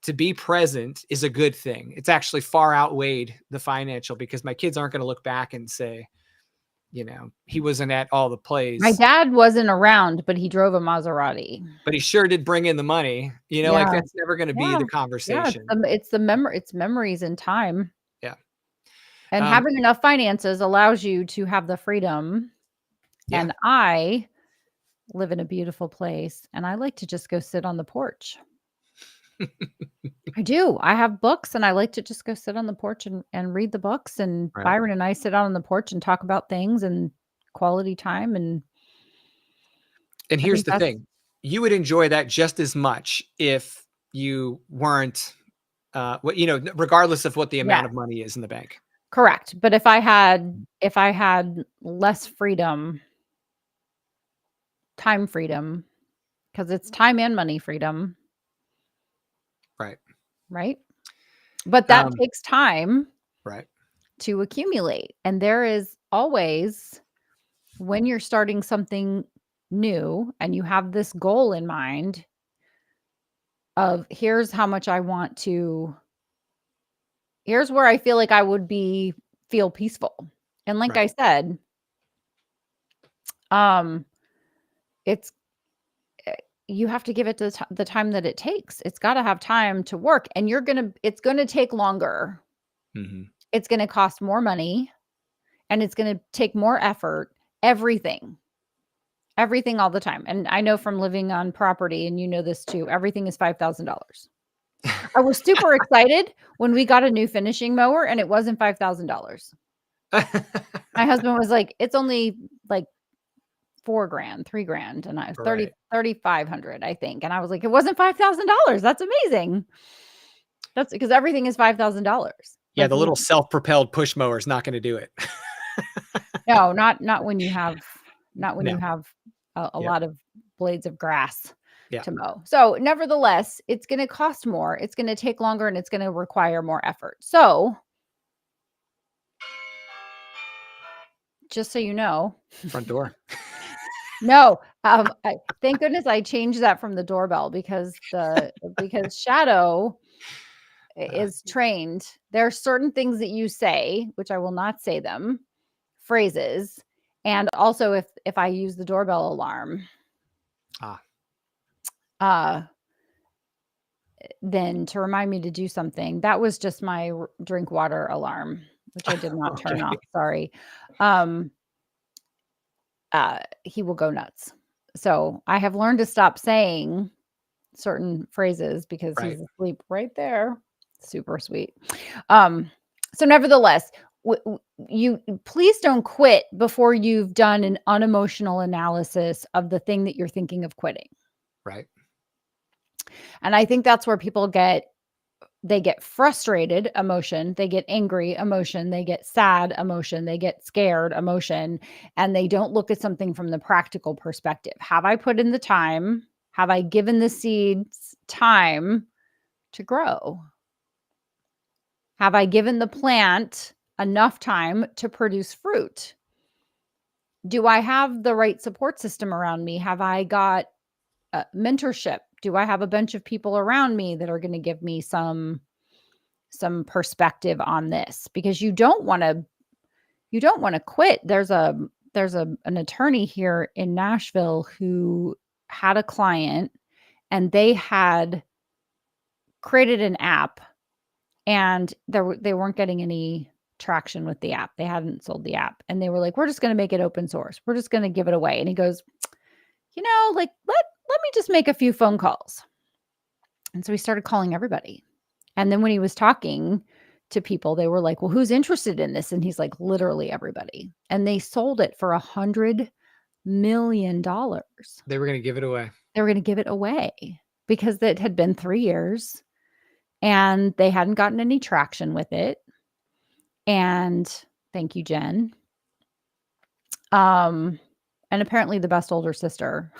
to be present is a good thing. It's actually far outweighed the financial because my kids aren't going to look back and say, he wasn't at all the My plays. dad wasn't around, but he drove a Maserati. But he sure did bring in the money, like, Yeah. that's never gonna be Yeah. the Yeah, conversation. it's memories and time. Yeah. And having enough finances allows you to have the freedom. Yeah. And I live in a beautiful place, and I like to just go sit on the porch. I do. I have books, and I like to just go sit on the porch and read the books, and Right. Byron and I sit out on the porch and talk about things and quality time, and I here's think the that's thing, you would enjoy that just as much if you weren't, regardless of what the yeah, amount of money is in the bank. correct. But if I had less freedom, time freedom, because it's time and money freedom, Right. right? But that Um, takes time right. to accumulate. And there is always, when you're starting something new and you have this goal in mind of here's how much I want to, here's where I feel like I would feel peaceful. And like Right. I said, um, it's, you have to give it the time that it takes. It's got to have time to work, and it's going to take longer. Mhm. It's going to cost more money, and it's going to take more effort, everything all the time. And I know from living on property, and you know this too, everything is $5,000. I was super excited when we got a new finishing mower and it wasn't $5,000. My husband was like, it's only like 4 grand, 3 grand, and I was Right. 3,500, I think. And I was like, it wasn't $5,000. That's amazing. That's because everything is $5,000. Yeah, Like, the little self-propelled push mower is not gonna do it. no, not when you have, not when No. you have a Yep. lot of blades of grass Yeah. to mow. So, nevertheless, it's going to cost more, it's going to take longer, and it's going to require more effort. So, just so you know, Front door. no, thank goodness I changed that from the doorbell because Shadow Uh, is trained. There are certain things that you say, which I will not say them, phrases, and also if I use the doorbell alarm, ah. uh then to remind me to do something. That was just my drink water alarm, which I did not turn Okay. off. Sorry. Um, he will go nuts. So I have learned to stop saying certain phrases because Right. he's asleep right there. Super sweet. So nevertheless, you please don't quit before you've done an unemotional analysis of the thing that you're thinking of quitting. Right. And I think that's where people get frustrated emotion, they get angry emotion, they get sad emotion, they get scared emotion, and they don't look at something from the practical perspective. Have I put in the time? Have I given the seeds time to grow? Have I given the plant enough time to produce fruit? Do I have the right support system around me? Have I got mentorship? Do I have a bunch of people around me that are going to give me some perspective on this? Because you don't want to quit. There's an attorney here in Nashville who had a client, and they had created an app, and they weren't getting any traction with the app. They hadn't sold the app, and they were like, we're just going to make it open source. We're just going to give it away. And he goes, like, let me just make a few phone calls. And so he started calling everybody. And then when he was talking to people, they were like, well, who's interested in this? And he's like, literally everybody. And they sold it for $100 million. They were gonna give it away. They were going to give it away because it had been 3 years and they hadn't gotten any traction with it. And thank you, Jen. And apparently the best older sister.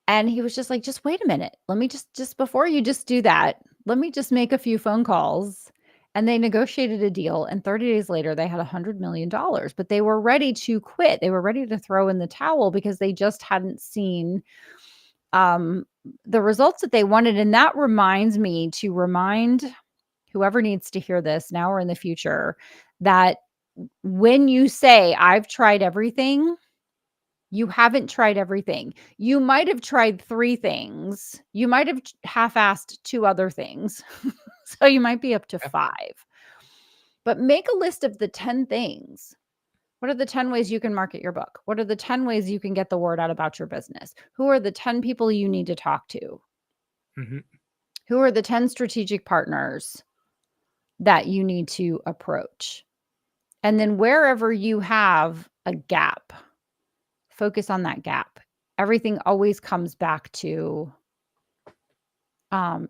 And he was just like, just wait a minute. Let me just before you just do that, let me just make a few phone calls. And they negotiated a deal. And 30 days later, they had $100 million, but they were ready to quit. They were ready to throw in the towel because they just hadn't seen the results that they wanted. And that reminds me to remind whoever needs to hear this now or in the future, that when you say, I've tried everything, you haven't tried everything. You might have tried 3 things. You might have half-assed 2 other things. So you might be up to Yeah. 5. But make a list of the 10 things. What are the 10 ways you can market your book? What are the 10 ways you can get the word out about your business? Who are the 10 people you need to talk to? Mhm. Who are the 10 strategic partners that you need to approach? And then wherever you have a gap, focus on that gap. Everything always comes back to,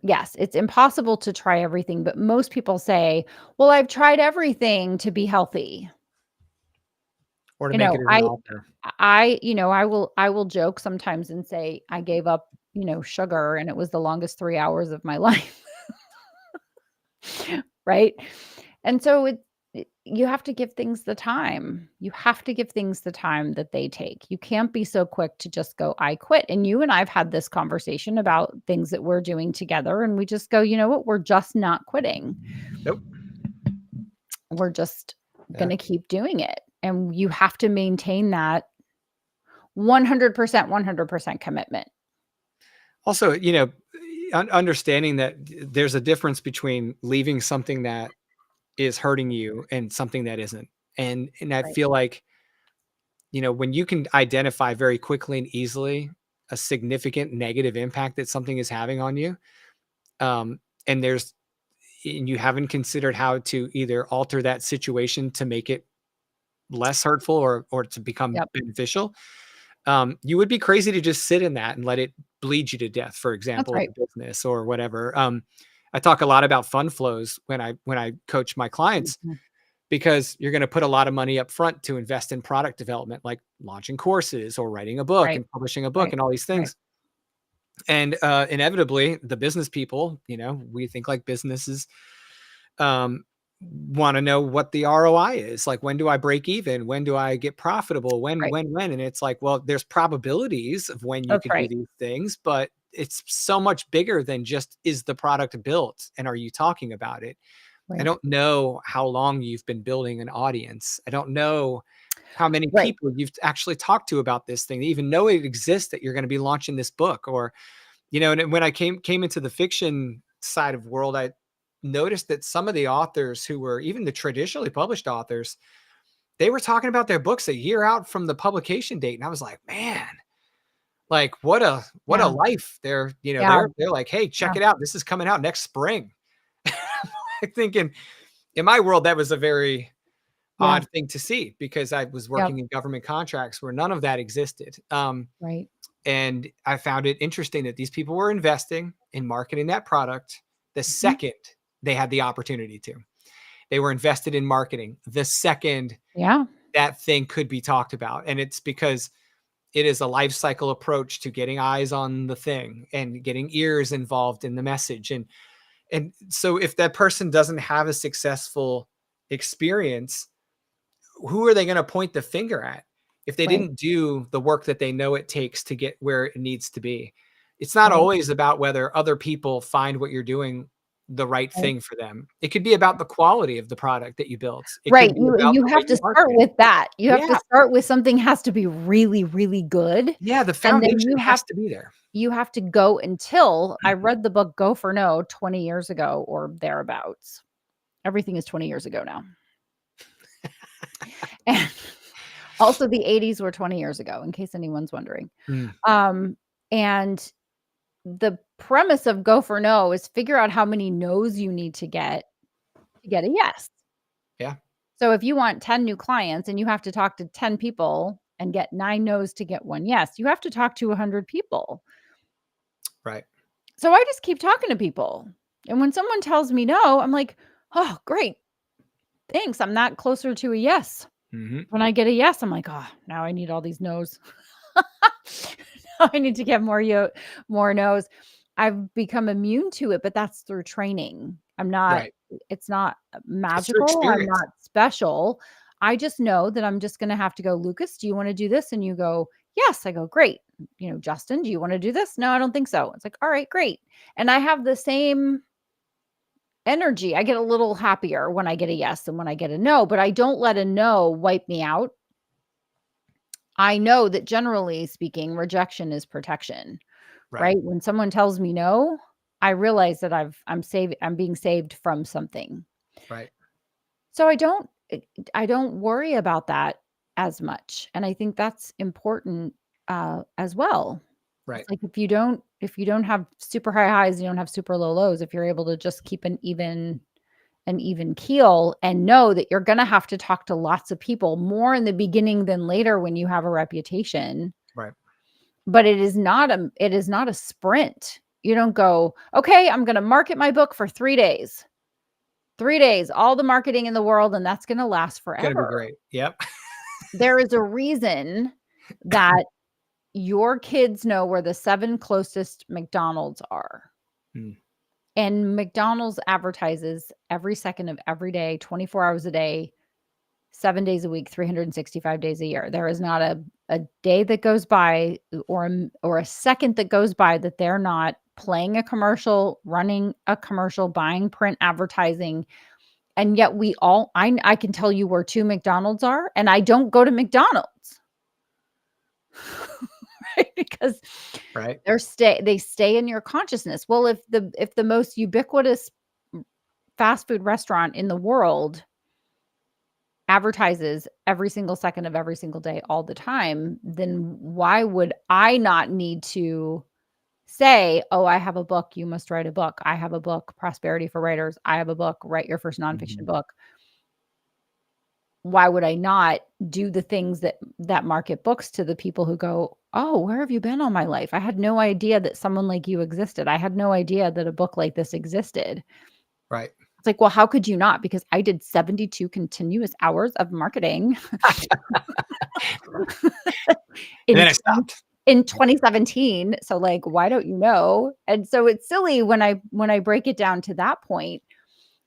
yes, it's impossible to try everything, but most people say, well, I've tried everything to be healthy. Or to You make know, it as an author. I will joke sometimes and say I gave up, sugar and it was the longest 3 hours of my life. Right? And so you have to give things the time. You have to give things the time that they take. You can't be so quick to just go, I quit. And you and I've had this conversation about things that we're doing together. And we just go, you know what? We're just not quitting. Nope. We're just going Yeah. to keep doing it. And you have to maintain that 100% commitment. Also, understanding that there's a difference between leaving something that is hurting you and something that isn't. And I Right. feel like, when you can identify very quickly and easily a significant negative impact that something is having on you, um, and there's and you haven't considered how to either alter that situation to make it less hurtful or to become Yep. beneficial, you would be crazy to just sit in that and let it bleed you to death, for That's example, in right. a business or whatever. I talk a lot about fund flows when I coach my clients, Mhm. because you're going to put a lot of money up front to invest in product development, like launching courses or writing a book Right. and publishing a book Right. and all these Right. things. And inevitably, the business people, we think like businesses, um, want to know what the ROI is. Like, when do I break even? When do I get profitable? Right. When? And it's like, well, there's probabilities of when you That's could do right. these things, but it's so much bigger than just, is the product built and are you talking about it? I Right. don't know how long you've been building an audience. I don't know how many Right. people you've actually talked to about this thing, even know it exists, that you're going to be launching this book. Or, and when I came into the fiction side of world, I noticed that some of the authors who were even the traditionally published authors, they were talking about their books a year out from the publication date. And I was like, man, like what a Yeah. life. They're, Yeah. they're like, hey, check Yeah. it out. This is coming out next spring. I'm thinking, in my world, that was a very Yeah. odd thing to see, because I was Yep. working in government contracts where none of that existed. Right. And I found it interesting that these people were investing in marketing that product the Mhm. second they had the opportunity to. They were invested in marketing the second Yeah. that thing could be talked about. And it's because it is a life cycle approach to getting eyes on the thing and getting ears involved in the message. And so if that person doesn't have a successful experience, who are they going to point the finger at if they Right. didn't do the work that they know it takes to get where it needs to be? It's not Right. always about whether other people find what you're doing the right Right. thing for them. It could be about the quality of the product that you built. It Right. could be about You the way have to you market start it. with that. You have to Yeah. start with something has to be really, really good. Yeah. The And then foundation has to be there. you have to go until I read the book Go for No 20 years ago or thereabouts. Everything is 20 years ago now. And also the 80s were 20 years ago, in case anyone's wondering. Mm, Um, and the premise of Go for No is figure out how many no's you need to get a yes. yeah. So if you want 10 new clients and you have to talk to 10 people and get 9 no's to get 1 yes, you have to talk to 100 people. Right. So I just keep talking to people. And when someone tells me no, I'm like, "Oh, great. Thanks. I'm not closer to a yes." Hmm. When I get a yes, I'm like, "Oh, now I need all these no's." Now I need to get more no's. I've become immune to it, but that's through training. Right. It's not It's through magical. I'm experience. not special. I just know that I'm just gonna have to go, "Lucas, do you wanna do this?" And you go, "Yes." I go, "Great." "Justin, do you wanna do this?" "No, I don't think so." It's like, "All right, great." And I have the same energy. I get a little happier when I get a yes than when I get a no, but I don't let a no wipe me out. I know that generally speaking, rejection is protection, Right. right? When someone tells me no, I realize that I'm being saved from something. Right. So I don't worry about that as much. And I think that's important as well. Right. It's like if you don't have super high highs, you don't have super low lows, if you're able to just keep an even keel and know that you're going to have to talk to lots of people more in the beginning than later when you have a reputation. Right. But it is not a sprint. You don't go, okay, I'm going to market my book for 3 days. 3 days, all the marketing in the world, and that's going to last Gonna be forever. great. Yep. There is a reason that your kids know where the 7 closest McDonald's are. Hmm. And McDonald's advertises every second of every day, 24 hours a day, 7 days a week, 365 days a year. There is not a day that goes by or a second that goes by that they're not playing a commercial, running a commercial, buying print advertising. And yet I can tell you where 2 McDonald's are, and I don't go to McDonald's. Right? Because Right. they stay in your consciousness. Well, if the most ubiquitous fast food restaurant in the world advertises every single second of every single day all the time, then why would I not need to say, "Oh, I have a book, you must write a book. I have a book, Prosperity for Writers. I have a book, write your first nonfiction Mhm. book." Why would I not do the things that market books to the people who go, "Oh, where have you been all my life? I had no idea that someone like you existed. I had no idea that a book like this existed." Right. It's like, "Well, how could you not? Because I did 72 continuous hours of marketing And in then I stopped. in 2017. So, like, why don't you know?" And so it's silly when I break it down to that point.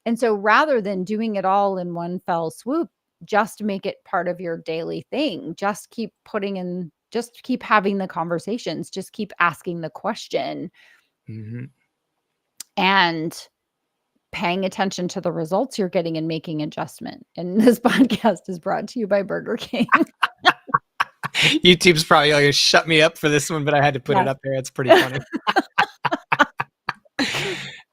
And so rather than doing it all in one fell swoop, just make it part of your daily thing. Just keep having the conversations, just keep asking the question Mhm. and paying attention to the results you're getting and making adjustment. And this podcast is brought to you by Burger King. YouTube's probably gonna shut me up for this one, but I had to put it Yes. up there. It's pretty funny.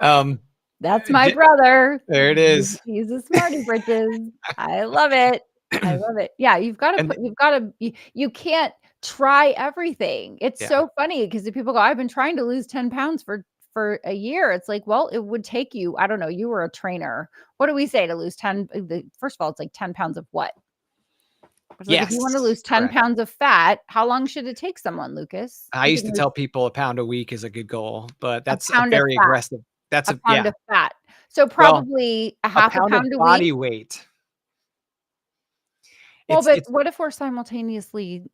Um, That's my di brother. There it is. He's a smarty britches. I love it. I love it. Yeah, And you can't try everything. It's yeah. so funny because the people go, "I've been trying to lose 10 pounds for a year." It's like, well, it would take you, I don't know, you were a trainer. What do we say to lose 10? First of all, it's like 10 pounds of what? It's like if you want to Yes, lose 10 correct. pounds of fat, how long should it take someone, Lucas? I You used can to lose tell people a pound a week is a good goal, but a that's a pound of very fat, aggressive. That's a a pound yeah. of fat. So Well, probably a a half a pound of pound a week. body weight. Well, It's but it's what if we're simultaneously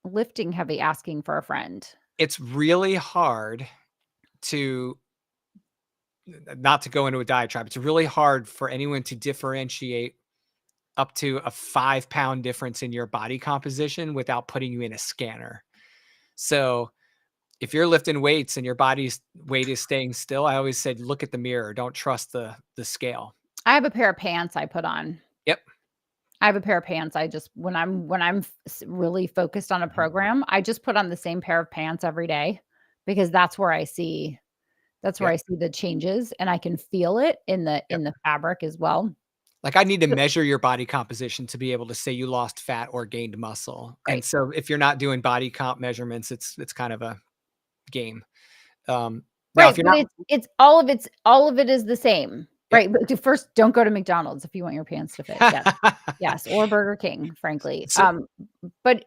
lifting heavy, asking for a friend? it's really hard to not to go into a diatribe. It's really hard for anyone to differentiate up to a 5-pound difference in your body composition without putting you in a scanner. So if you're lifting weights and your body's weight is staying still, I always said, look at the mirror. Don't trust the scale. I have a pair of pants I put on. Yep. I have a pair of pants I just when I'm really focused on a Mhm. program, I just put on the same pair of pants every day because that's where I Yep. see the changes and I can feel it Yep. in the fabric as well. Like I need to So measure your body composition to be able to say you lost fat or gained muscle. And right. so if you're not doing body comp measurements, it's kind of a game. Now if Right, you're but not, all of it is the same, yep. right? But first, don't go to McDonald's if you want your pants to fit. Yes. Yes, or Burger King, frankly. So But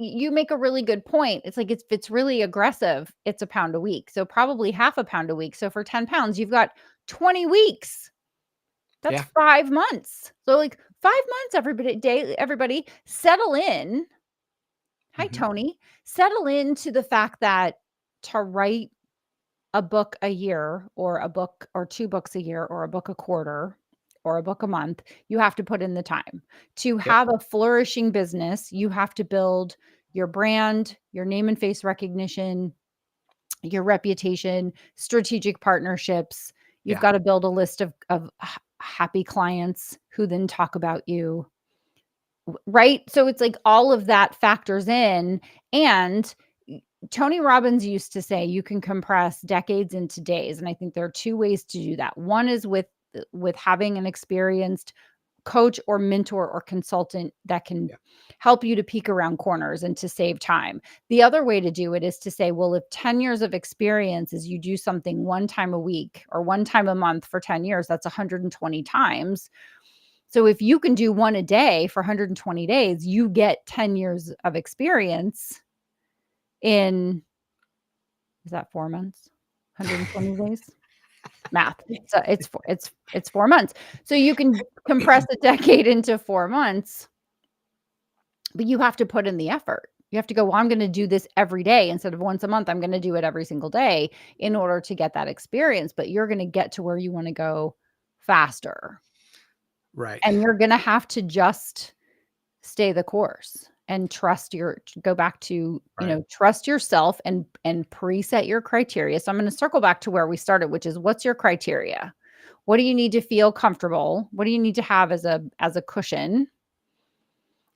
you make a really good point. It's like if it's really aggressive, it's a pound a week. So probably half a pound a week. So for 10 pounds, you've got 20 weeks. That's yeah. 5 months. So like 5 months, everybody settle in. Hi, Mhm. Tony. Settle into the fact that to write a book a year or a book or 2 books a year or a book a quarter or a book a month, you have to put in the time. To Yep. have a flourishing business, you have to build your brand, your name and face recognition, your reputation, strategic partnerships. You've got to build a list of happy clients who then talk about you. Right? So it's like all of that factors in. And Tony Robbins used to say you can compress decades into days. And I think there are two ways to do that. One is with having an experienced coach or mentor or consultant that can help you to peek around corners and to save time. The other way to do it is to say, well, if 10 years of experience is you do something one time a week or one time a month for 10 years, that's 120 times. So if you can do one a day for 120 days, you get 10 years of experience in, is that 4 months? 120 days? Math. So it's 4 months. So you can compress a decade into 4 months, but you have to put in the effort. You have to go, well, I'm going to do this every day instead of once a month. I'm going to do it every single day in order to get that experience, but you're going to get to where you want to go faster. Right. And you're going to have to just stay the course and trust go back to, trust yourself and preset your criteria. So I'm going to circle back to where we started, which is what's your criteria? What do you need to feel comfortable? What do you need to have as a cushion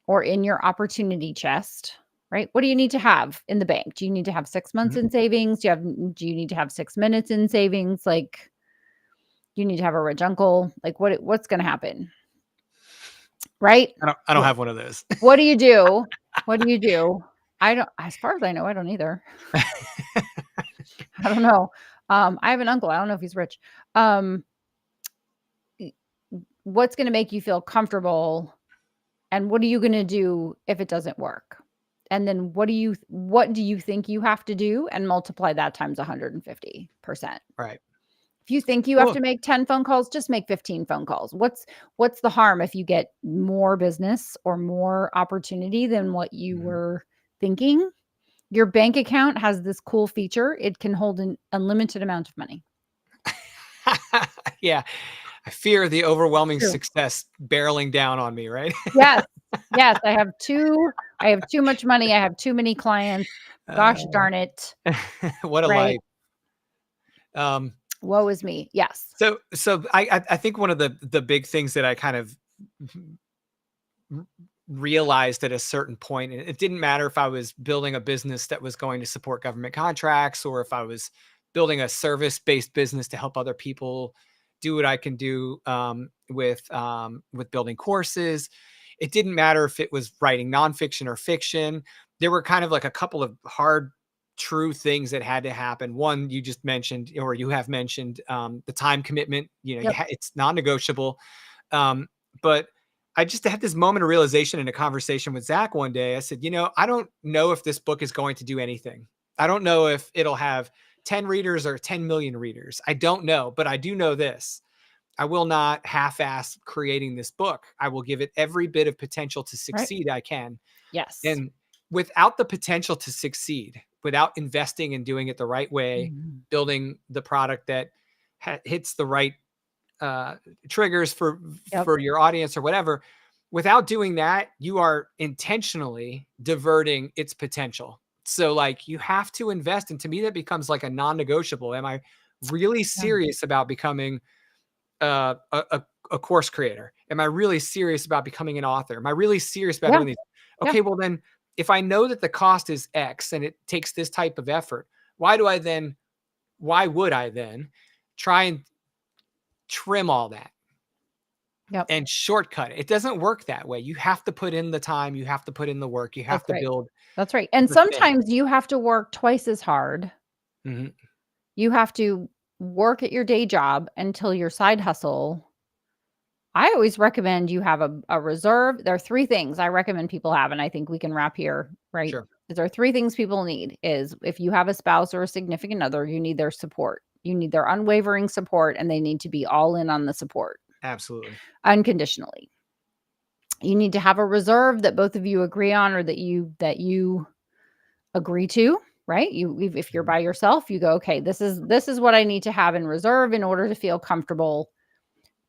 or in your opportunity chest, right? What do you need to have in the bank? Do you need to have 6 months in savings? Do you need to have 6 minutes in savings? Like, you need to have a rich uncle? Like what's going to happen? Right? I don't have one of those. What do you do? What do you do? I don't, as far as I know, I don't either. I don't know. I have an uncle. I don't know if he's rich. What's going to make you feel comfortable? And what are you going to do if it doesn't work? And then what do you think you have to do and multiply that times 150%? Right. If you think you have to make 10 phone calls, just make 15 phone calls. What's the harm if you get more business or more opportunity than what you were thinking? Your bank account has this cool feature. It can hold an unlimited amount of money. Yeah. I fear the overwhelming success barreling down on me, right? Yes. Yes. I have too much money. I have too many clients. Gosh darn it. What a life. Woe is me. Yes. So I think one of the big things that I kind of realized at a certain point, and it didn't matter if I was building a business that was going to support government contracts or if I was building a service-based business to help other people do what I can do with building courses. It didn't matter if it was writing nonfiction or fiction. There were kind of like a couple of hard, true things that had to happen. One, you just mentioned, or you have mentioned, the time commitment. It's non-negotiable. But I just had this moment of realization in a conversation with Zach one day. I said, I don't know if this book is going to do anything. I don't know if it'll have 10 readers or 10 million readers. I don't know, but I do know this. I will not half-ass creating this book. I will give it every bit of potential to succeed I can. Yes. And without the potential to succeed, without investing and doing it the right way, building the product that hits the right triggers for your audience or whatever, without doing that, you are intentionally diverting its potential. So like you have to invest. And to me, that becomes like a non-negotiable. Am I really serious about becoming a course creator? Am I really serious about becoming an author? Am I really serious about doing these? Okay, well then, if I know that the cost is X and it takes this type of effort, why would I then try and trim all that and shortcut it? It doesn't work that way. You have to put in the time. You have to put in the work. You have to build. That's right. And sometimes you have to work twice as hard. You have to work at your day job until your side hustle. I always recommend you have a reserve. There are 3 things I recommend people have, and I think we can wrap here, right? Sure. There are 3 things people need is if you have a spouse or a significant other, you need their support. You need their unwavering support, and they need to be all in on the support. Absolutely. Unconditionally. You need to have a reserve that both of you agree on or that you agree to, right? If you're by yourself, you go, okay, this is what I need to have in reserve in order to feel comfortable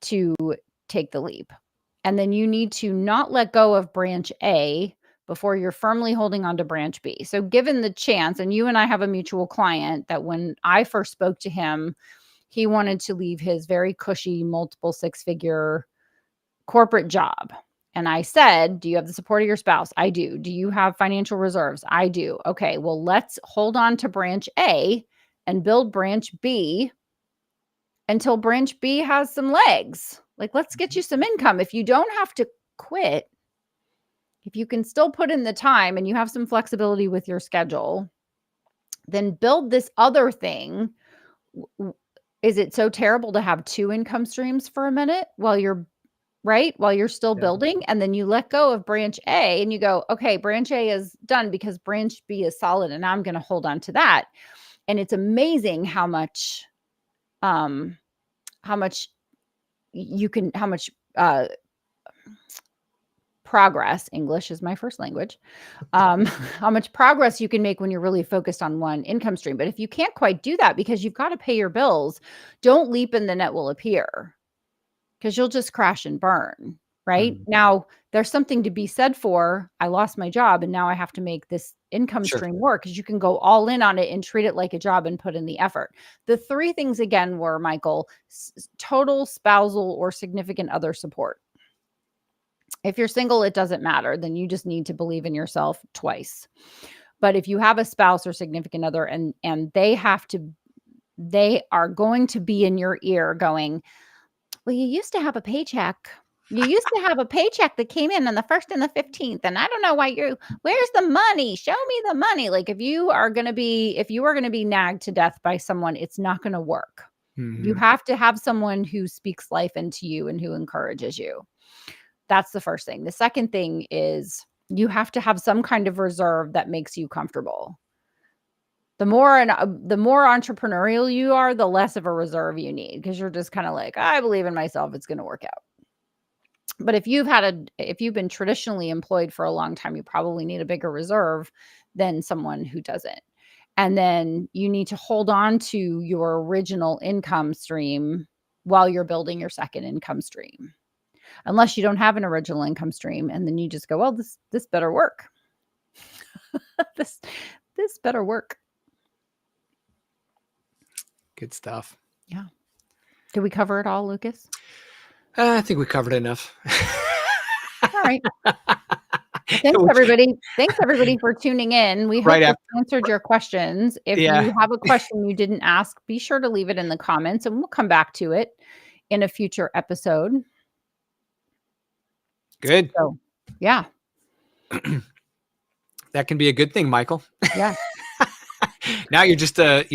to take the leap. And then you need to not let go of branch A before you're firmly holding on to branch B. So given the chance, and you and I have a mutual client that when I first spoke to him, he wanted to leave his very cushy multiple six-figure corporate job. And I said, do you have the support of your spouse? I do. Do you have financial reserves? I do. Okay, well, let's hold on to branch A and build branch B until branch B has some legs. Like, let's get you some income. If you don't have to quit, if you can still put in the time and you have some flexibility with your schedule, then build this other thing. Is it so terrible to have two income streams for a minute while you're still building? And then you let go of branch A and you go, okay, branch A is done because branch B is solid and I'm going to hold on to that. And it's amazing how much progress, English is my first language, how much progress you can make when you're really focused on one income stream. But if you can't quite do that because you've got to pay your bills, don't leap and the net will appear, because you'll just crash and burn, right? Now, there's something to be said for, I lost my job and now I have to make this income stream work, because you can go all in on it and treat it like a job and put in the effort. The three things again were, Michael, total spousal or significant other support. If you're single, it doesn't matter. Then you just need to believe in yourself twice. But if you have a spouse or significant other and they are going to be in your ear going, well, you used to have a paycheck. You used to have a paycheck that came in on the 1st and the 15th. And I don't know why where's the money? Show me the money. Like, if you are going to be nagged to death by someone, it's not going to work. You have to have someone who speaks life into you and who encourages you. That's the first thing. The second thing is you have to have some kind of reserve that makes you comfortable. The more entrepreneurial you are, the less of a reserve you need, because you're just kind of like, I believe in myself, it's going to work out. But if you've been traditionally employed for a long time, you probably need a bigger reserve than someone who doesn't. And then you need to hold on to your original income stream while you're building your second income stream. Unless you don't have an original income stream, and then you just go, well, this better work. this better work. Good stuff. Yeah. Did we cover it all, Lucas? I think we covered enough. All right. Thanks, everybody. Thanks, everybody, for tuning in. We hope we answered your questions. If you have a question you didn't ask, be sure to leave it in the comments, and we'll come back to it in a future episode. Good. So, yeah. That can be a good thing, Michael. Yeah. Now you're just a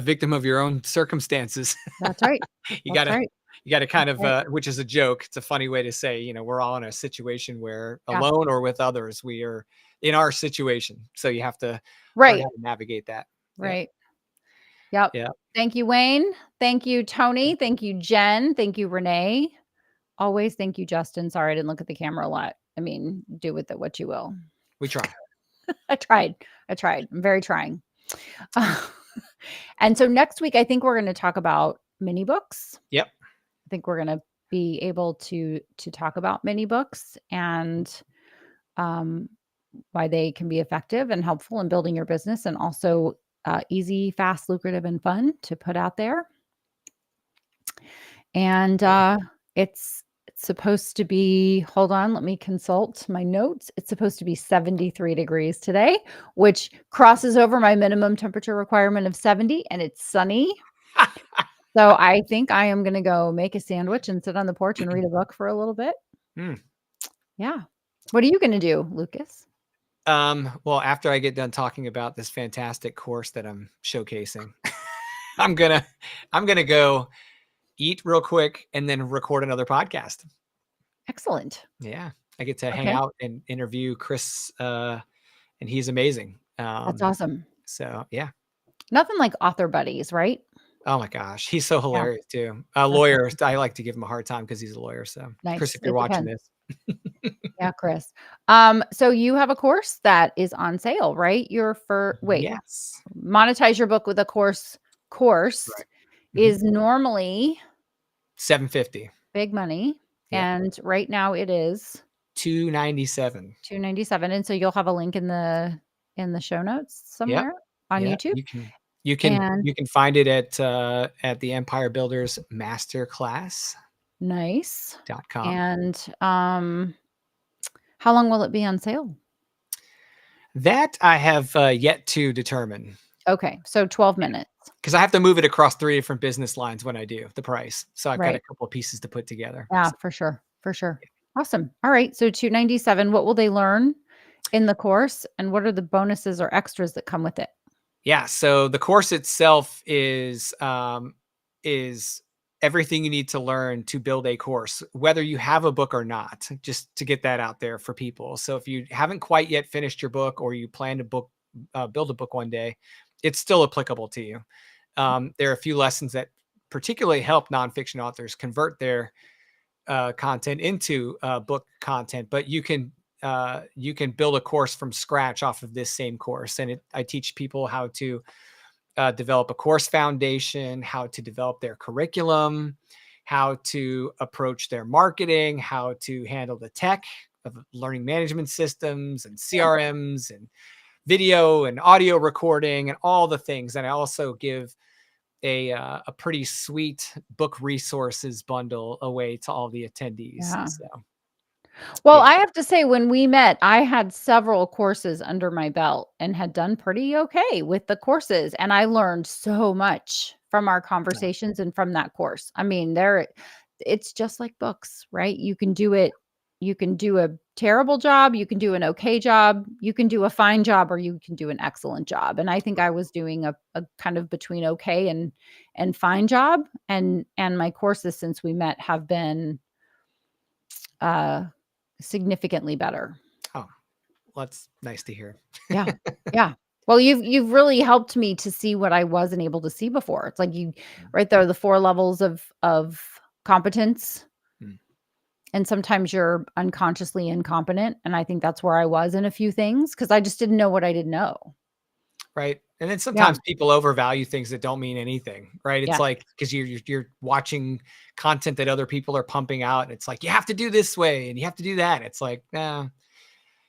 victim of your own circumstances. That's right. You gotta kind of, which is a joke. It's a funny way to say, we're all in a situation where alone or with others, we are in our situation. So you have to learn how to navigate that. Right. Yep. Yeah. Thank you, Wayne. Thank you, Tony. Thank you, Jen. Thank you, Renee. Always thank you, Justin. Sorry, I didn't look at the camera a lot. I mean, do with it what you will. We try. I tried. I'm very trying. And so next week, I think we're going to talk about mini books. Yep. I think we're going to be able to talk about mini books and why they can be effective and helpful in building your business, and also easy, fast, lucrative, and fun to put out there. And it's supposed to be, hold on, let me consult my notes. It's supposed to be 73 degrees today, which crosses over my minimum temperature requirement of 70, and it's sunny. So I think I am going to go make a sandwich and sit on the porch and read a book for a little bit. Yeah. What are you going to do, Lucas? Well, after I get done talking about this fantastic course that I'm showcasing, I'm going to go eat real quick and then record another podcast. Excellent. Yeah. I get to hang out and interview Chris, and he's amazing. That's awesome. So yeah. Nothing like author buddies, right? Oh my gosh. He's so hilarious too. A lawyer. I like to give him a hard time because he's a lawyer. So nice. Chris, if you're watching this. Yeah, Chris. So you have a course that is on sale, right? Yes. Monetize your book with a course is normally $750. Big money. Yeah. And right now it is $297. $297. And so you'll have a link in the show notes somewhere on YouTube. You can And find it at the Empire Builders MasterClass.com. nice. And, how long will it be on sale? That I have yet to determine. Okay, so 12 minutes. Because I have to move it across 3 different business lines when I do the price. So I've got a Right. couple of pieces to put together. Yeah, So, for sure, for sure. Awesome. All right, so 297. What will they learn in the course, and what are the bonuses or extras that come with it? yeah, so the course itself is everything you need to learn to build a course, whether you have a book or not, just to get that out there for people. So if you haven't quite yet finished your book or you plan to build a book one day, it's still applicable to you. There are a few lessons that particularly help nonfiction authors convert their content into book content, but you can build a course from scratch off of this same course. And I teach people how to develop a course foundation, how to develop their curriculum, how to approach their marketing, how to handle the tech of learning management systems and Yeah. CRMs and video and audio recording and all the things. And I also give a pretty sweet book resources bundle away to all the attendees. Yeah. So Well, yeah, I have to say when we met, I had several courses under my belt and had done pretty okay with the courses, and I learned so much from our no, conversations and from that course. I mean, there it's just like books, right? You can do a terrible job, you can do an okay job, you can do a fine job, or you can do an excellent job. And I think I was doing a kind of between okay and fine job. And my courses since we met have been uh significantly better. oh, well, that's nice to hear. Yeah. Yeah. Well, you've really helped me to see what I wasn't able to see before. It's like you right there, the 4 levels of competence, Mm. and sometimes you're unconsciously incompetent, and I think that's where I was in a few things because I just didn't know what I didn't know. Right. And then Yeah. sometimes people overvalue things that don't mean anything, right? It's Yeah. like because you're watching content that other people are pumping out, and it's like you have to do this way and you have to do that. It's like, nah,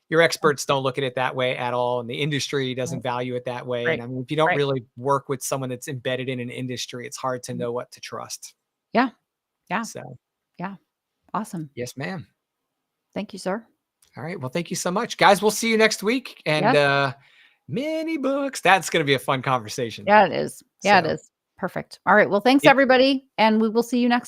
your experts don't look at it that way at all, and the industry doesn't Right. value it that way. And Right. I mean, if you don't Right. really work with someone that's embedded in an industry, it's hard to Mhm. know what to trust. Yeah. Yeah. So, Yeah. Awesome. yes, ma'am. Thank you, sir. All right. Well, thank you so much, guys. We'll see you next week. And Yes. many books. That's going to be a fun conversation. Yeah, it is. Yeah, it So, is. Perfect. All right. Well, thanks yep. everybody, and we will see you next